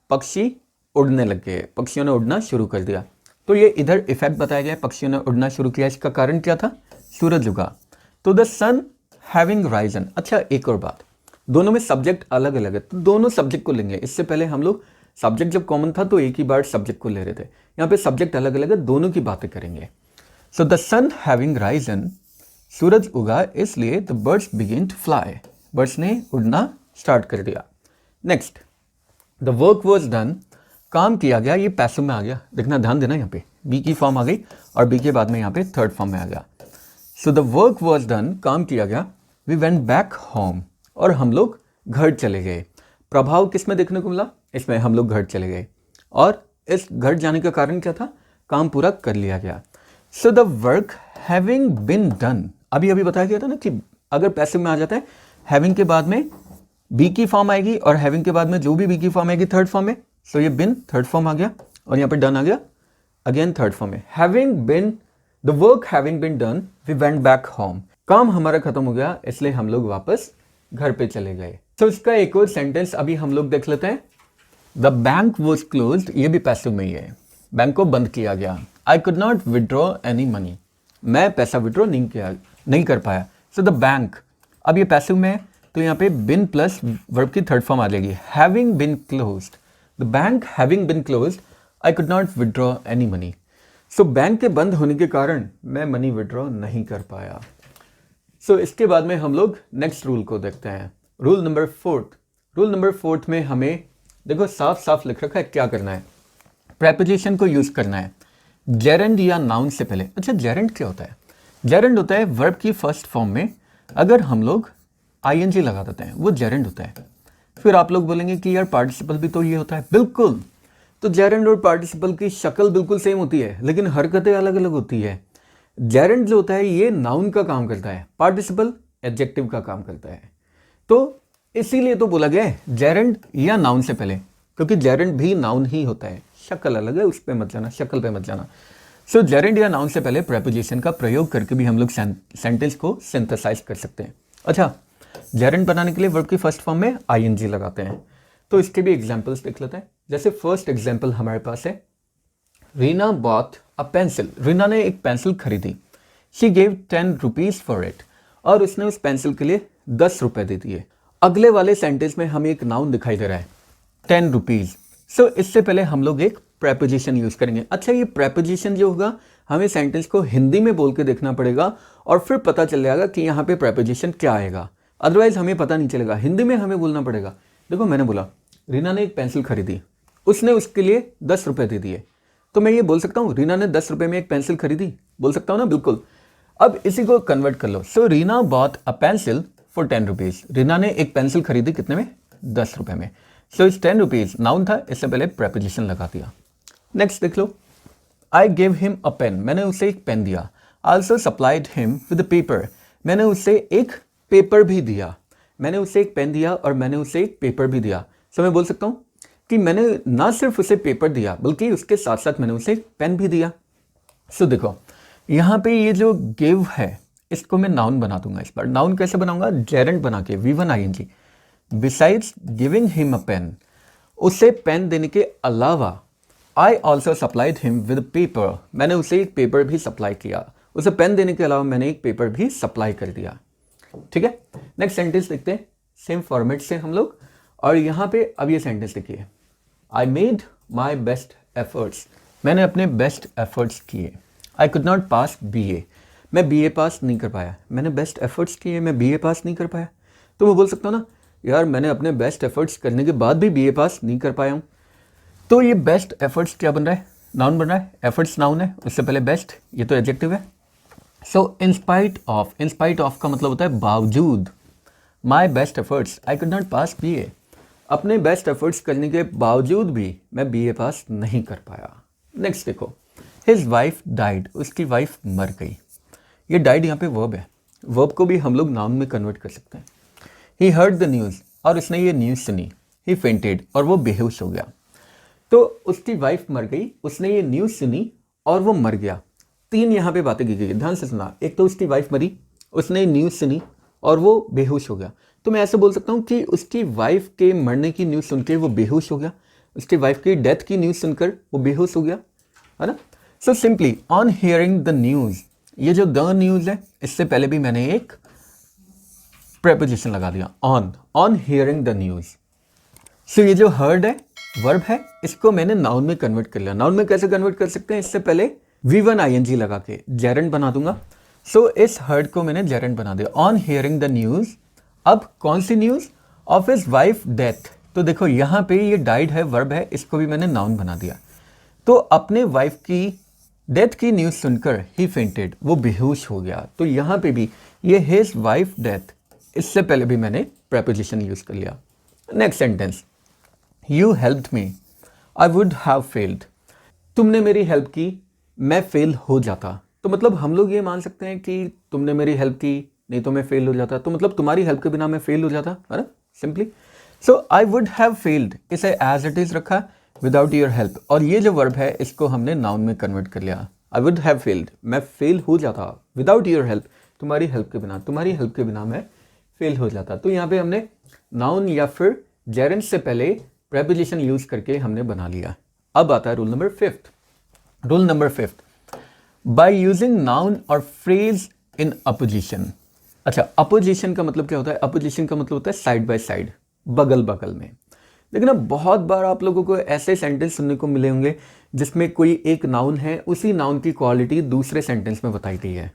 पक्षी उड़ने लग गए, पक्षियों ने उड़ना शुरू कर दिया। तो ये इधर इफेक्ट बताया गया, पक्षियों ने उड़ना शुरू किया, इसका कारण क्या था, सूरज उगा। तो द सन हैविंग राइजन। अच्छा एक और बात, दोनों में सब्जेक्ट अलग अलग है तो दोनों सब्जेक्ट को लेंगे। इससे पहले हम लोग सब्जेक्ट जब कॉमन था तो एक ही बार सब्जेक्ट को ले रहे थे, यहाँ पे सब्जेक्ट अलग अलग है, दोनों की बातें करेंगे। So the sun having risen, सूरज उगा इसलिए the birds begin to fly, birds ने उड़ना स्टार्ट कर दिया। Next, the work was done, काम किया गया, ये पैसिव में आ गया, देखना ध्यान देना, यहाँ पे बी की फॉर्म आ गई और बी के बाद में यहाँ पे थर्ड फॉर्म में आ गया। So the work was done, काम किया गया। वी वेंट बैक होम, और हम लोग घर चले गए। प्रभाव किस में देखने को मिला, इसमें हम लोग घर चले गए और इस घर जाने का कारण क्या था, काम पूरा कर लिया गया। So the work having been done, अभी बताया गया था ना कि अगर पैसिव में आ जाता है हैविंग के बाद में बी की फॉर्म आएगी और हैविंग के बाद में जो भी बी की फॉर्म आएगी थर्ड फॉर्म में। सो ये बिन थर्ड फॉर्म आ गया और यहाँ पे डन आ गया अगेन थर्ड फॉर्म में। Having been, the work having been done, we went back home, काम हमारा खत्म हो गया इसलिए हम लोग वापस घर पे चले गए। तो इसका एक और सेंटेंस अभी हम लोग देख लेते हैं। द बैंक वॉज क्लोज्ड, ये भी पैसिव में ही है, बैंक को बंद किया गया। आई could not withdraw any money, मैं पैसा विड्रॉ नहीं कर पाया। सो द बैंक, अब ये पैसिव में है तो यहाँ पे बिन प्लस वर्ब की थर्ड फॉर्म आ जाएगी, having been closed, the bank having been closed, I could not withdraw any money. So bank के बंद होने के कारण मैं मनी विड्रॉ नहीं कर पाया। सो इसके बाद में हम लोग नेक्स्ट रूल को देखते हैं, rule number fourth. Rule number fourth में हमें देखो साफ साफ लिख रखा है क्या करना है, प्रेपोजिशन को यूज करना है जेरेंड या नाउन से पहले। अच्छा जेरेंड क्या होता है? जेरेंड होता है वर्ब की फर्स्ट फॉर्म में अगर हम लोग आईएनजी लगा देते हैं वो जेरेंड होता है। फिर आप लोग बोलेंगे कि यार पार्टिसिपल भी तो ये होता है, बिल्कुल। तो जेरेंड और पार्टिसिपल की शक्ल बिल्कुल सेम होती है लेकिन हरकतें अलग अलग होती है। जेरेंड जो होता है ये नाउन का काम करता है, पार्टिसिपल एडजेक्टिव का काम करता है। तो इसीलिए तो बोला गया है जेरेंड या नाउन से पहले, क्योंकि जेरेंड भी नाउन ही होता है, शक्ल अलग है, उस पे मत जाना, शक्ल पे मत जाना। सो जेरेंड या नाउन से पहले प्रेपोजिशन का प्रयोग करके भी हम लोग सेंटेंस को सिंथेसाइज कर सकते हैं। अच्छा जेरेंड बनाने के लिए वर्ब की फर्स्ट फॉर्म में आईएनजी लगाते हैं। तो इसके भी एग्जांपल्स देख लेते हैं। जैसे फर्स्ट एग्जांपल हमारे पास है, Reena bought a pencil, Reena ने एक पेंसिल खरीदी। She gave 10 rupees for it, और उसने उस पेंसिल के लिए 10 रुपए दे दिए। अगले वाले सेंटेंस में हमें एक नाउन दिखाई दे रहा है 10 रुपीज। सो इससे पहले हम लोग एक प्रेपोजिशन यूज करेंगे। अच्छा ये प्रेपोजिशन जो होगा हमें सेंटेंस को हिंदी में बोल के देखना पड़ेगा और फिर पता चल जाएगा कि यहाँ पे प्रेपोजिशन क्या आएगा, अदरवाइज हमें पता नहीं चलेगा। हिंदी में हमें बोलना पड़ेगा। देखो मैंने बोला रीना ने एक पेंसिल खरीदी, उसने उसके लिए 10 रुपए दे दिए, तो मैं ये बोल सकता हूँ रीना ने 10 रुपए में एक पेंसिल खरीदी, बोल सकता हूँ ना, बिल्कुल। अब इसी को कन्वर्ट कर लो। So Reena bought a pencil for 10 rupees, Reena ने एक पेंसिल खरीदी कितने में? 10 रुपए में। सो इस 10 रुपीज नाउन था, इससे पहले प्रेपोजिशन लगा दिया। नेक्स्ट देख लो, I gave him a pen, मैंने उसे एक पेन दिया। Also supplied him with paper, मैंने उसे एक पेपर भी दिया। मैंने उसे एक पेन दिया और मैंने उसे एक पेपर भी दिया। सो मैं बोल सकता हूँ कि मैंने ना सिर्फ उसे पेपर दिया बल्कि उसके साथ साथ मैंने उसे एक पेन भी दिया। सो देखो यहाँ पे ये जो गिव है इसको मैं नाउन बना दूंगा इस बार। नाउन कैसे बनाऊंगा? जेरेंड बना के, V1 ING। Besides giving him a pen, उसे पेन देने के अलावा I also supplied him with paper, मैंने उसे एक पेपर भी सप्लाई किया। उसे पेन देने के अलावा मैंने एक पेपर भी सप्लाई कर दिया। ठीक है, नेक्स्ट सेंटेंस देखते हैं सेम फॉर्मेट से हम लोग। और यहाँ पे अब ये सेंटेंस देखिए, I made my best efforts, मैंने अपने बेस्ट एफर्ट्स किए। आई कुड नॉट पास BA, मैं BA पास नहीं कर पाया। मैंने बेस्ट एफर्ट्स किए, मैं BA पास नहीं कर पाया। तो मैं बोल सकता हूँ ना यार मैंने अपने बेस्ट एफर्ट्स करने के बाद भी BA पास नहीं कर पाया हूँ। तो ये बेस्ट एफर्ट्स क्या बन रहा है? नाउन बन रहा है। एफर्ट्स नाउन है, उससे पहले बेस्ट, ये तो एडजेक्टिव है। सो इन स्पाइट ऑफ का मतलब होता है बावजूद। My best efforts, I could not pass BA, अपने बेस्ट एफर्ट्स करने के बावजूद भी मैं BA पास नहीं कर पाया। नेक्स्ट देखो, हिज वाइफ डाइड, उसकी वाइफ मर गई। ये डाइड यहाँ पे वर्ब है, वर्ब को भी हम लोग नाउन में कन्वर्ट कर सकते हैं। ही हर्ड द न्यूज़, और उसने ये न्यूज़ सुनी। ही फेंटेड, और वो बेहोश हो गया। तो उसकी वाइफ मर गई, उसने ये न्यूज़ सुनी और वो मर गया। 3 यहाँ पे बातें की गई है, ध्यान से सुना। एक तो उसकी वाइफ मरी, उसने न्यूज़ सुनी और वो बेहोश हो गया। तो मैं ऐसे बोल सकता हूँ कि उसकी वाइफ के मरने की न्यूज़ सुनकर वो बेहोश हो गया, उसकी वाइफ की डेथ की न्यूज़ सुनकर वो बेहोश हो गया, है ना। So simply on hearing the news, ये जो द न्यूज़ है इससे पहले भी मैंने एक प्रेपोजिशन लगा दिया ऑन हियरिंग द न्यूज़। सो ये जो हर्ड है वर्ब है, इसको मैंने नाउन में कन्वर्ट कर लिया। नाउन में कैसे कन्वर्ट कर सकते हैं? इससे पहले V1 ING लगा के जेरेंड बना दूंगा। सो इस हर्ड को मैंने जेरेंड बना दिया। ऑन हियरिंग द न्यूज़, अब कौन सी news? Of his wife death. तो देखो यहाँ पे ये डाइड है, वर्ब है, इसको भी मैंने नाउन बना दिया। तो अपने वाइफ की डेथ की न्यूज़ सुनकर ही फेंटेड, वो बेहोश हो गया। तो यहाँ पे भी ये हिज वाइफ डेथ, इससे पहले भी मैंने प्रेपोजिशन यूज कर लिया। Next sentence, you helped me, I would have failed. तुमने मेरी हेल्प की, मैं फेल हो जाता। तो मतलब हम लोग ये मान सकते हैं कि तुमने मेरी हेल्प की, नहीं तो मैं फेल हो जाता, तो मतलब तुम्हारी हेल्प के बिना मैं फेल हो जाता, है ना, simply. So I would have failed, इसे एज इट इज रखा, विदाउट योर हेल्प, और ये जो वर्ब है इसको हमने नाउन में कन्वर्ट कर लिया। आई वुड हैव फेल्ड, मैं फेल हो जाता, विदाउट योर हेल्प, तुम्हारी हेल्प के बिना, तुम्हारी हेल्प के बिना मैं फेल हो जाता। तो यहाँ पे हमने नाउन या फिर जेरेंट से पहले प्रेपोजिशन यूज करके हमने बना लिया। अब आता है rule number 5। Rule number 5, by using noun और फ्रेज इन अपोजिशन। अच्छा, अपोजिशन का मतलब क्या होता है? अपोजिशन का मतलब होता है साइड बाय साइड, बगल बगल में। लेकिन अब बहुत बार आप लोगों को ऐसे सेंटेंस सुनने को मिले होंगे जिसमें कोई एक नाउन है, उसी नाउन की क्वालिटी दूसरे सेंटेंस में बताई गई है।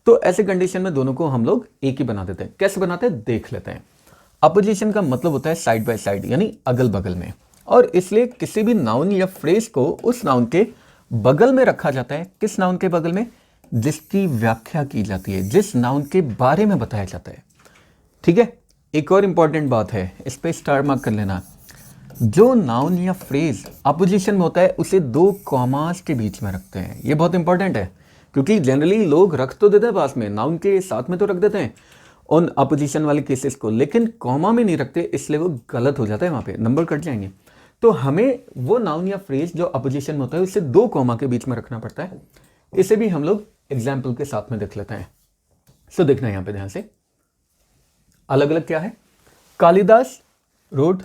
तो ऐसे कंडीशन में दोनों को हम लोग एक ही बना देते हैं। कैसे बनाते हैं देख लेते हैं। अपोजिशन का मतलब होता है साइड बाय साइड, यानी अगल बगल में, और इसलिए किसी भी नाउन या फ्रेज को उस नाउन के बगल में रखा जाता है। किस नाउन के बगल में? जिसकी व्याख्या की जाती है, जिस नाउन के बारे में बताया जाता है। ठीक है, एक और इंपॉर्टेंट बात है, इस पे स्टार मार्क कर लेना। जो नाउन या फ्रेज अपोजिशन में होता है उसे 2 कॉमास के बीच में रखते हैं। ये बहुत इंपॉर्टेंट है, क्योंकि जनरली लोग रख तो देते हैं पास में, नाउन के साथ में तो रख देते हैं उन अपोजिशन वाले केसेस को, लेकिन कॉमा में नहीं रखते, इसलिए वो गलत हो जाता है, वहां पे नंबर कट जाएंगे। तो हमें वो नाउन या फ्रेज जो अपोजिशन में होता है उसे 2 कॉमा के बीच में रखना पड़ता है। इसे भी हम लोग एग्जाम्पल के साथ में देख लेते हैं। सो देखना यहां पे ध्यान से, अलग अलग क्या है। कालिदास रोड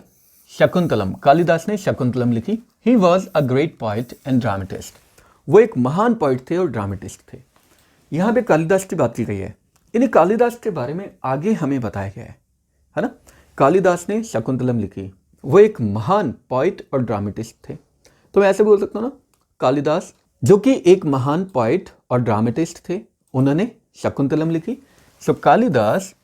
शकुंतलम, कालिदास ने शकुंतलम लिखी। ही was a great poet and dramatist, वो एक महान पोइट थे और ड्रामेटिस्ट थे। यहां पे कालिदास की बात की गई है। इन्हें कालिदास के बारे में आगे हमें बताया गया है ना। कालिदास ने शकुंतलम लिखी, वो एक महान पोइट और ड्रामेटिस्ट थे। तो मैं ऐसे बोल सकता हूँ ना, कालिदास जो कि एक महान पोइट और ड्रामेटिस्ट थे, उन्होंने शकुंतलम लिखी। सो कालिदास,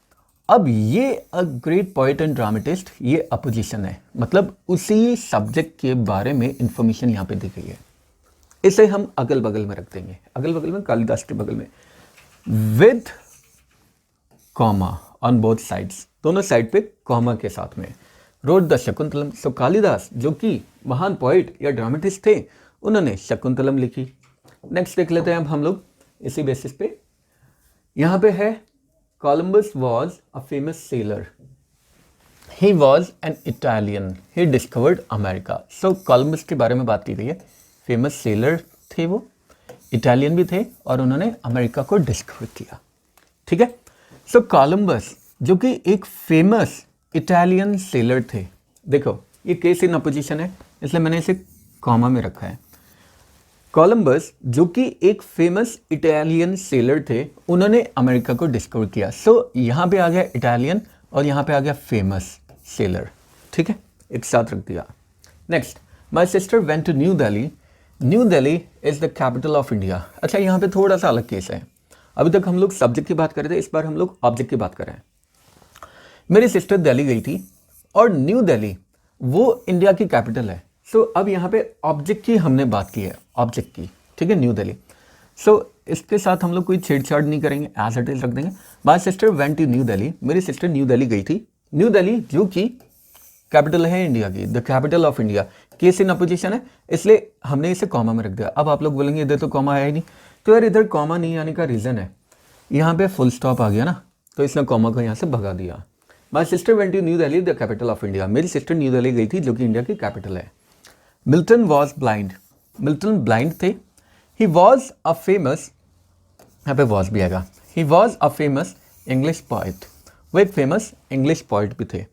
अब ये अ ग्रेट पोइट एंड ड्रामेटिस्ट, ये अपोजिशन है, मतलब उसी सब्जेक्ट के बारे में इंफॉर्मेशन यहाँ पे दी गई है। इसे हम अगल बगल में रख देंगे, अगल बगल में, कालिदास के बगल में, with comma on both sides, दोनों साइड पे कॉमा के साथ में। रोड द शकुंतलम, सो कालिदास जो कि महान पोइट या ड्रामेटिस्ट थे, उन्होंने शकुंतलम लिखी। नेक्स्ट देख लेते हैं अब हम लोग इसी बेसिस पे। यहाँ पे है Columbus was a famous seller, he was an Italian, he discovered America. So Columbus के बारे में बात की गई है, फेमस सेलर थे वो, इटालियन भी थे और उन्होंने अमेरिका को डिस्कवर किया। ठीक है, सो कोलंबस जो कि एक फेमस इटालियन सेलर थे, देखो ये केस इन अपोजिशन है इसलिए मैंने इसे कॉमा में रखा है। कोलंबस जो कि एक फेमस इटालियन सेलर थे, उन्होंने अमेरिका को डिस्कवर किया। सो यहाँ पे आ गया इटालियन और यहाँ पे आ गया फेमस सेलर। ठीक है, एक साथ रख दिया। Next, my sister went to New Delhi, New Delhi is the capital of India. अच्छा, यहाँ पे थोड़ा सा अलग केस है। अभी तक हम लोग सब्जेक्ट की बात कर रहे थे, इस बार हम लोग ऑब्जेक्ट की बात कर रहे हैं। मेरी सिस्टर दिल्ली गई थी और न्यू दिल्ली वो इंडिया की कैपिटल है। सो अब यहाँ पे ऑब्जेक्ट की हमने बात की है, ऑब्जेक्ट की। ठीक है, न्यू दिल्ली। सो इसके साथ हम लोग कोई छेड़छाड़ नहीं करेंगे, एज इट इज रख देंगे। My sister went to New Delhi, मेरी सिस्टर न्यू दिल्ली गई थी। न्यू दिल्ली जो कि कैपिटल है इंडिया की, the capital of India, case in opposition है इसलिए हमने इसे कॉमा में रख दिया। अब आप लोग बोलेंगे इधर तो कॉमा है ही नहीं, तो यार इधर कॉमा नहीं आने का रीज़न है, यहाँ पे फुल स्टॉप आ गया ना, तो इसने कॉमा को यहाँ से भगा दिया। My sister went to New Delhi the capital of India, मेरी सिस्टर न्यू दिल्ली गई थी जो कि इंडिया की कैपिटल है। Milton was blind, Milton blind थे। ही वॉज अ फेमस, यहाँ पे वॉज भी आएगा, ही was a famous English poet, वो एक फेमस इंग्लिश पोइट भी थे।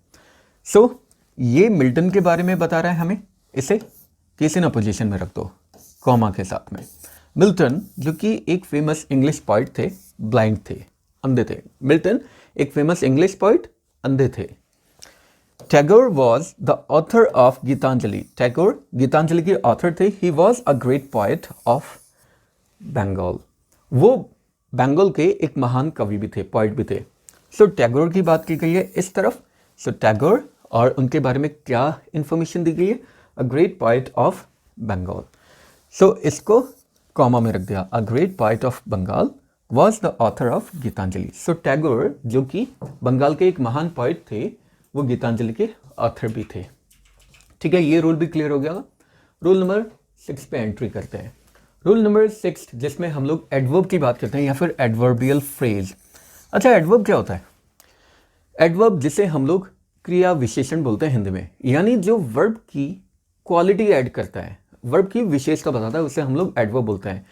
सो ये मिल्टन के बारे में बता रहा है हमें, इसे केस इन अपोजिशन में रख दो कॉमा के साथ में। मिल्टन जो कि एक फेमस इंग्लिश पोइट थे, ब्लाइंड थे, अंधे थे। मिल्टन एक फेमस इंग्लिश पोइट, अंधे थे। Tagore was the author of Gitanjali, Tagore Gitanjali के ऑथर थे। He was a great poet of Bengal, वो बंगाल के एक महान कवि भी थे, पोइट भी थे। सो टैगोर की बात की गई है इस तरफ। सो टैगोर और उनके बारे में क्या इंफॉर्मेशन दी गई है, a great poet of Bengal. So इसको कॉमा में रख दिया, a great poet of Bengal was the author of Gitanjali. So Tagore जो कि बंगाल के एक महान पोइट थे, वो गीतांजलि के ऑथर भी थे। ठीक है, ये रूल भी क्लियर हो गया। रूल नंबर 6 पे एंट्री करते हैं। रूल नंबर 6 जिसमें हम लोग एडवर्ब की बात करते हैं या फिर एडवर्बियल फ्रेज। अच्छा, एडवर्ब क्या होता है? एडवर्ब जिसे हम लोग क्रिया विशेषण बोलते हैं हिंदी में, यानी जो वर्ब की क्वालिटी ऐड करता है, वर्ब की विशेषता बताता है, उसे हम लोग एडवर्ब बोलते हैं।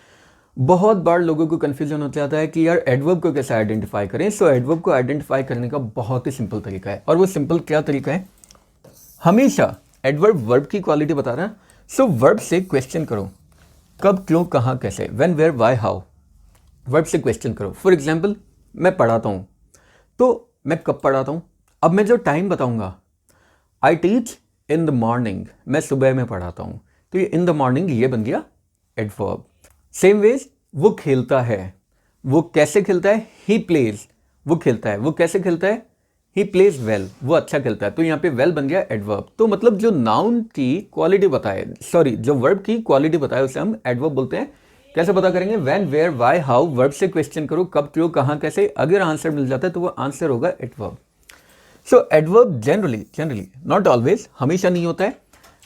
बहुत बार लोगों को कंफ्यूजन हो जाता है कि यार एडवर्ब को कैसे आइडेंटिफाई करें। सो एडवर्ब को आइडेंटिफाई करने का बहुत ही सिंपल तरीका है, और वो सिंपल क्या तरीका है? हमेशा एडवर्ब वर्ब की क्वालिटी बता रहा है। सो वर्ब से क्वेश्चन करो, कब, क्यों, कहाँ, कैसे, when, where, why, how. Verb से क्वेश्चन करो। फॉर एग्जाम्पल, मैं पढ़ाता हूँ, तो मैं कब पढ़ाता हूँ? अब मैं जो टाइम बताऊंगा, I teach in the morning, मैं सुबह में पढ़ाता हूँ, तो ये इन द मॉर्निंग ये बन गया एडवर्ब। सेम वेज, वो खेलता है, वो कैसे खेलता है? ही प्लेज, वो खेलता है, वो कैसे खेलता है? ही प्लेज वेल, वो अच्छा खेलता है, तो यहाँ पे वेल बन गया एडवर्ब। तो मतलब जो नाउन की क्वालिटी बताए, सॉरी जो वर्ब की क्वालिटी बताए, उसे हम एडवर्ब बोलते हैं। कैसे पता करेंगे? When, where, why, how. Verb से क्वेश्चन करो, कब, क्यों, कहाँ, कैसे। अगर आंसर मिल जाता है तो वो आंसर होगा adverb. So adverb generally not always, हमेशा नहीं होता है,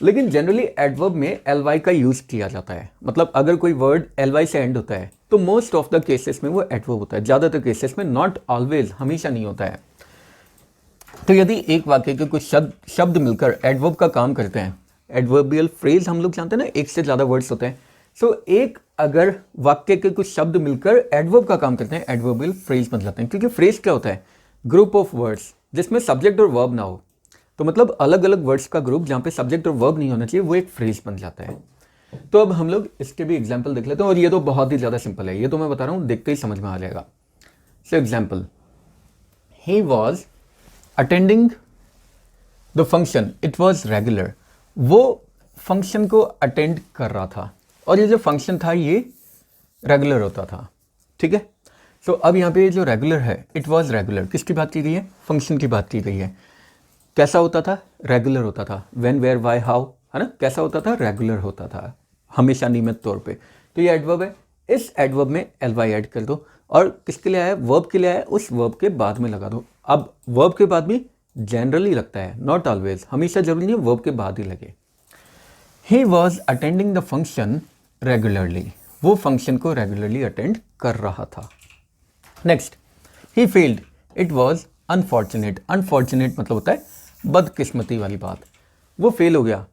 लेकिन जनरली एडवर्ब में एल का यूज किया जाता है। मतलब अगर कोई वर्ड एल से एंड होता है तो मोस्ट ऑफ द केसेस में वो एडवर्ब होता है, ज्यादातर केसेस में, नॉट ऑलवेज, हमेशा नहीं होता है। तो यदि एक वाक्य के कुछ शब्द मिलकर एडवर्ब का काम करते हैं, एडवर्बियल फ्रेज हम लोग जानते हैं ना, एक से ज्यादा वर्ड्स होते हैं। सो एक अगर वाक्य के कुछ शब्द मिलकर एडवर्ब का काम करते हैं, एडवर्बियल फ्रेज बन जाते हैं। क्योंकि फ्रेज क्या होता है? ग्रुप ऑफ वर्ड्स जिसमें सब्जेक्ट और वर्ब ना हो। तो मतलब अलग अलग वर्ड्स का ग्रुप जहां पे सब्जेक्ट और वर्ब नहीं होना चाहिए, वो एक फ्रेज बन जाता है। तो अब हम लोग इसके भी एग्जाम्पल देख लेते हैं, और ये तो बहुत ही ज्यादा सिंपल है, ये तो मैं बता रहा हूं, देखते ही समझ में आ जाएगा। So example, he was attending the function, it was regular, वो फंक्शन को अटेंड कर रहा था, और ये जो फंक्शन था ये रेगुलर होता था। ठीक है, सो अब यहाँ पे जो रेगुलर है, इट वॉज रेगुलर, किसकी बात की गई है? फंक्शन की बात की गई है। कैसा होता था? रेगुलर होता था। व्हेन, वेयर, व्हाई, हाउ, है ना? कैसा होता था? रेगुलर होता था, हमेशा, नियमित तौर पे। तो ये एडवर्ब है, इस एडवर्ब में एल वाई ऐड कर दो, और किसके लिए आया? वर्ब के लिए आया, उस वर्ब के बाद में लगा दो। अब वर्ब के बाद भी जनरली लगता है, नॉट ऑलवेज, हमेशा जरूरी नहीं है वर्ब के बाद ही लगे। He was attending the function regularly, वो फंक्शन को रेगुलरली अटेंड कर रहा था। Next, he failed, it was unfortunate, unfortunate मतलब होता है बदकिस्मती वाली बात, वो फेल हो गया,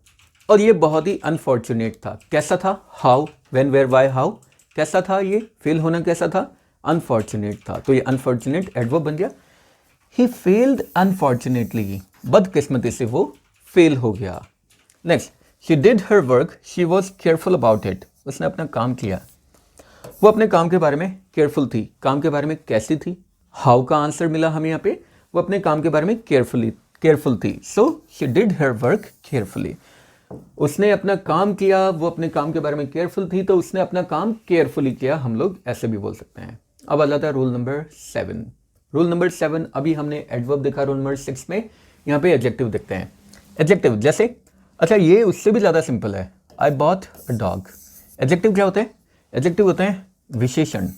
और ये बहुत ही अनफॉर्चुनेट था। कैसा था? How, when, where, why, how, कैसा था? ये फेल होना कैसा था? अनफॉर्चुनेट था, तो ये अनफॉर्चुनेट एडवर्ब बन गया। ही फेल्ड अनफॉर्चुनेटली, बदकिस्मती से वो फेल हो गया। Next, she did her work, she was careful about it, उसने अपना काम किया, वो अपने काम के बारे में केयरफुल थी। काम के बारे में कैसी थी? हाउ का आंसर मिला हमें यहाँ पे, वो अपने काम के बारे में केयरफुल थी। So she did her work carefully, उसने अपना काम किया, वो अपने काम के बारे में केयरफुल थी, तो उसने अपना काम केयरफुली किया, हम लोग ऐसे भी बोल सकते हैं। अब आ जाता है रूल नंबर 7। रूल नंबर 7, अभी हमने एडवर्ब देखा, रूल नंबर 6 में यहाँ पे एडजेक्टिव देखते हैं। एडजेक्टिव जैसे, अच्छा ये उससे भी ज़्यादा सिंपल है, I bought a dog. Adjective क्या होते हैं? एडजेक्टिव होते हैं विशेषण,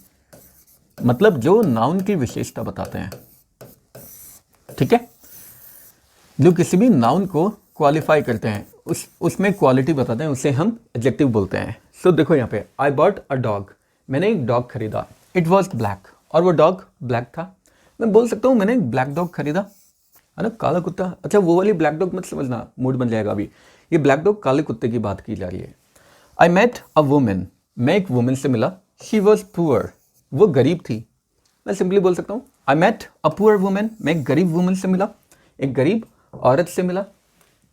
मतलब जो नाउन की विशेषता बताते हैं। ठीक है, जो किसी भी नाउन को क्वालिफाई करते हैं, उसमें क्वालिटी बताते हैं, उसे हम एडजेक्टिव बोलते हैं। सो देखो यहाँ पे, आई बॉट अ डॉग, मैंने एक डॉग खरीदा, इट वॉज ब्लैक, और वो डॉग ब्लैक था। मैं बोल सकता हूँ मैंने एक ब्लैक डॉग खरीदा, है ना, काला कुत्ता। अच्छा वो वाली ब्लैक डॉग मत समझना, मूड बन जाएगा अभी, ये ब्लैक डॉग काले कुत्ते की बात की जा रही है। आई मेट अ वुमेन, मैं एक वुमेन से मिला, शी वॉज पुअर, वो गरीब थी। मैं सिंपली बोल सकता हूँ I met a poor women, मैं एक गरीब वुमेन से मिला, एक गरीब औरत से मिला।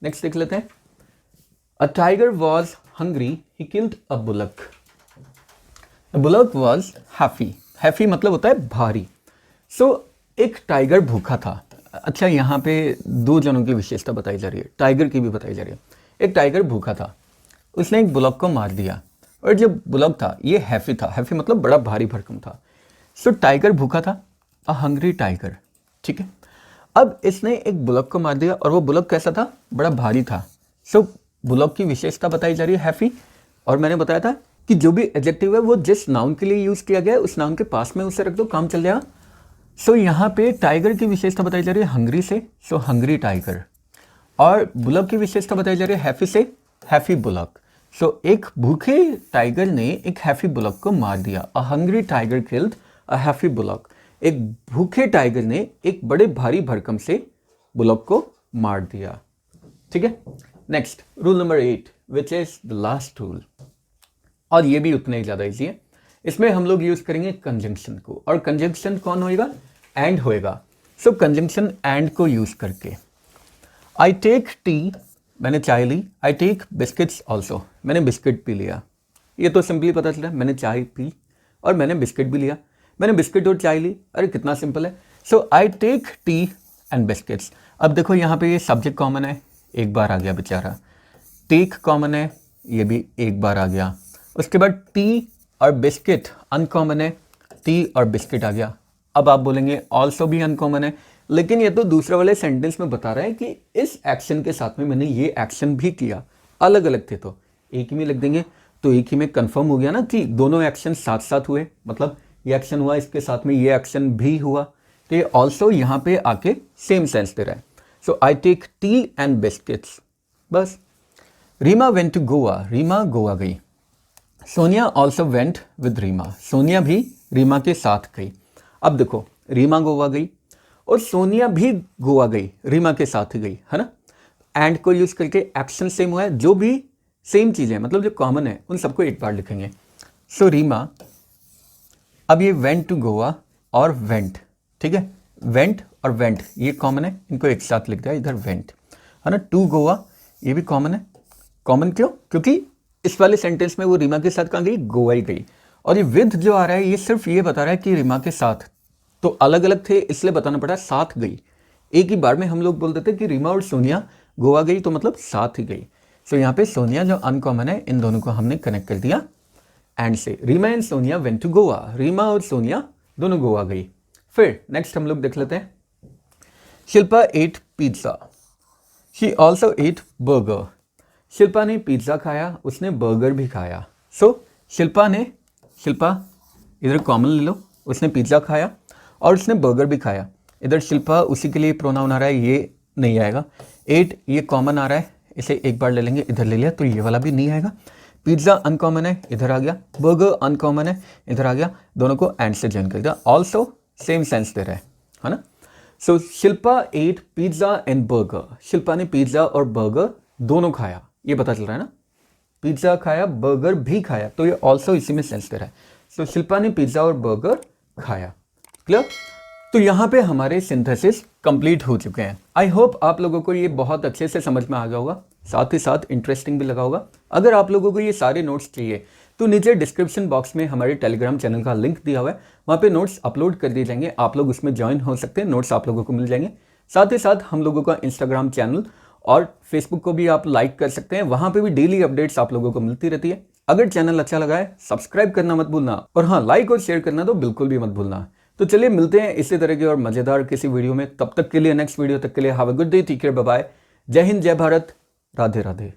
नेक्स्ट देख लेते हैं, a tiger was hungry, he killed a bullock, bullock was happy, happy मतलब होता है भारी। सो एक टाइगर भूखा था। अच्छा यहाँ पे दो जनों की विशेषता बताई जा रही है, टाइगर की भी बताई जा रही है। एक टाइगर भूखा था, उसने एक बुलक को मार दिया, और जो बुलक था ये हैफी था, हैफी मतलब बड़ा भारी भरकम था। सो टाइगर भूखा था, अ हंग्री टाइगर। ठीक है, अब इसने एक बुलक को मार दिया, और वो बुलक कैसा था? बड़ा भारी था। सो बुलक की विशेषता बताई जा रही है हैफी, और मैंने बताया था कि जो भी एडजेक्टिव है वो जिस नाउन के लिए यूज किया गया है उस नाउन के पास में उसे रख दो, काम चल जाएगा। सो यहाँ पे टाइगर की विशेषता बताई जा रही है हंग्री से, सो हंग्री टाइगर। और बुलक की विशेषता बताई जा रही है हैफी से हैफी बुलक। सो एक भूखे टाइगर ने एक हैफी बुलक को मार दिया। A hungry tiger killed a hefty bullock. एक भूखे टाइगर ने एक बड़े भारी भरकम से बुलक को मार दिया। ठीक है, next rule number 8 which is the last rule, और ये भी उतना ही ज्यादा इजी है। इसमें हम लोग यूज करेंगे कंजंक्शन को, और कंजंक्शन कौन होएगा? एंड होएगा। सो कंजंक्शन एंड को यूज करके आई टेक टी, मैंने चाय ली। आई टेक बिस्किट्स ऑल्सो, मैंने बिस्किट भी लिया। ये तो सिंपली पता चला, मैंने चाय पी और मैंने बिस्किट भी लिया। मैंने बिस्किट और चाय ली, अरे कितना सिंपल है। So I take tea and biscuits. अब देखो यहाँ पे ये सब्जेक्ट कॉमन है, एक बार आ गया बेचारा। टेक कॉमन है, ये भी एक बार आ गया। उसके बाद टी और बिस्किट अनकॉमन है, टी और बिस्किट आ गया। अब आप बोलेंगे ऑल्सो भी अनकॉमन है, लेकिन ये तो दूसरे वाले सेंटेंस में बता रहा है कि इस एक्शन के साथ में मैंने ये एक्शन भी किया। अलग अलग थे तो एक ही में लिख देंगे, तो एक ही में कंफर्म हो गया ना कि दोनों एक्शन साथ साथ हुए, मतलब ये एक्शन हुआ इसके साथ में ये एक्शन भी हुआ। तो ये ऑल्सो यहाँ पे आके सेम सेंस दे रहा है। So I take tea and biscuits, बस। रीमा वेंट टू गोवा, रीमा गोवा गई। Sonia also went with Reema, Sonia भी रीमा के साथ गई। अब देखो रीमा गोवा गई और सोनिया भी गोवा गई, रीमा के साथ ही गई, है ना। एंड को यूज करके एक्शन सेम हुआ है, जो भी सेम चीजें मतलब जो कॉमन है उन सबको एक बार लिखेंगे। सो रीमा, अब ये वेंट टू गोवा और वेंट, ठीक है, वेंट और वेंट ये कॉमन है, इनको एक साथ लिख दिया इधर वेंट, है ना। टू गोवा ये भी कॉमन है। कॉमन क्यों? क्योंकि इस वाले सेंटेंस में वो रीमा के साथ कहाँ गई? गोवा ही गई। और ये विद जो आ रहा है ये सिर्फ ये बता रहा है कि रीमा के साथ, तो अलग अलग थे इसलिए बताना पड़ा साथ गई। एक ही बार में हम लोग बोल देते कि रीमा और सोनिया गोवा गई, तो मतलब साथ ही गई। सो यहाँ पे सोनिया जो अनकॉमन है, इन दोनों को हमने कनेक्ट कर दिया एंड से। Reema and Sonia went to Goa, Reema और सोनिया दोनों गोवा गई। फिर नेक्स्ट हम लोग देख लेते हैं। Shilpa ate pizza, she also ate burger. Shilpa ने पिज्ज़ा खाया, उसने बर्गर भी खाया। सो शिल्पा इधर कॉमन ले लो, उसने पिज्ज़ा खाया और उसने बर्गर भी खाया। इधर शिल्पा उसी के लिए प्रोनाउन आ रहा है, ये नहीं आएगा। एट ये कॉमन आ रहा है, इसे एक बार ले लेंगे, इधर ले लिया तो ये वाला भी नहीं आएगा। पिज्ज़ा अनकॉमन है, इधर आ गया। बर्गर अनकॉमन है, इधर आ गया। दोनों को एंड से जॉइन कर दिया। ऑल्सो सेम सेंस दे रहा है ना। So Shilpa ate pizza and burger, Shilpa ने पिज्ज़ा और बर्गर दोनों खाया, ये पता चल रहा है ना। पिज्ज़ा खाया बर्गर भी खाया, तो ये ऑल्सो इसी में सेंस दे रहा है। सो शिल्पा ने पिज्ज़ा और बर्गर खाया। क्लियर? तो यहाँ पे हमारे सिंथेसिस कंप्लीट हो चुके हैं। आई होप आप लोगों को ये बहुत अच्छे से समझ में आ गया होगा, साथ ही साथ इंटरेस्टिंग भी लगा होगा। अगर आप लोगों को ये सारे नोट्स चाहिए तो नीचे डिस्क्रिप्शन बॉक्स में हमारे टेलीग्राम चैनल का लिंक दिया हुआ है, वहाँ पे नोट्स अपलोड कर दिए जाएंगे, आप लोग उसमें ज्वाइन हो सकते हैं, नोट्स आप लोगों को मिल जाएंगे। साथ ही साथ हम लोगों का इंस्टाग्राम चैनल और फेसबुक को भी आप लाइक कर सकते हैं, वहाँ पे भी डेली अपडेट्स आप लोगों को मिलती रहती है। अगर चैनल अच्छा लगा है सब्सक्राइब करना मत भूलना, और हाँ लाइक और शेयर करना तो बिल्कुल भी मत भूलना। तो चलिए मिलते हैं इसी तरह के और मजेदार किसी वीडियो में, तब तक के लिए नेक्स्ट वीडियो तक के लिए have a good day, take care, bye bye, जय हिंद, जय भारत, राधे राधे।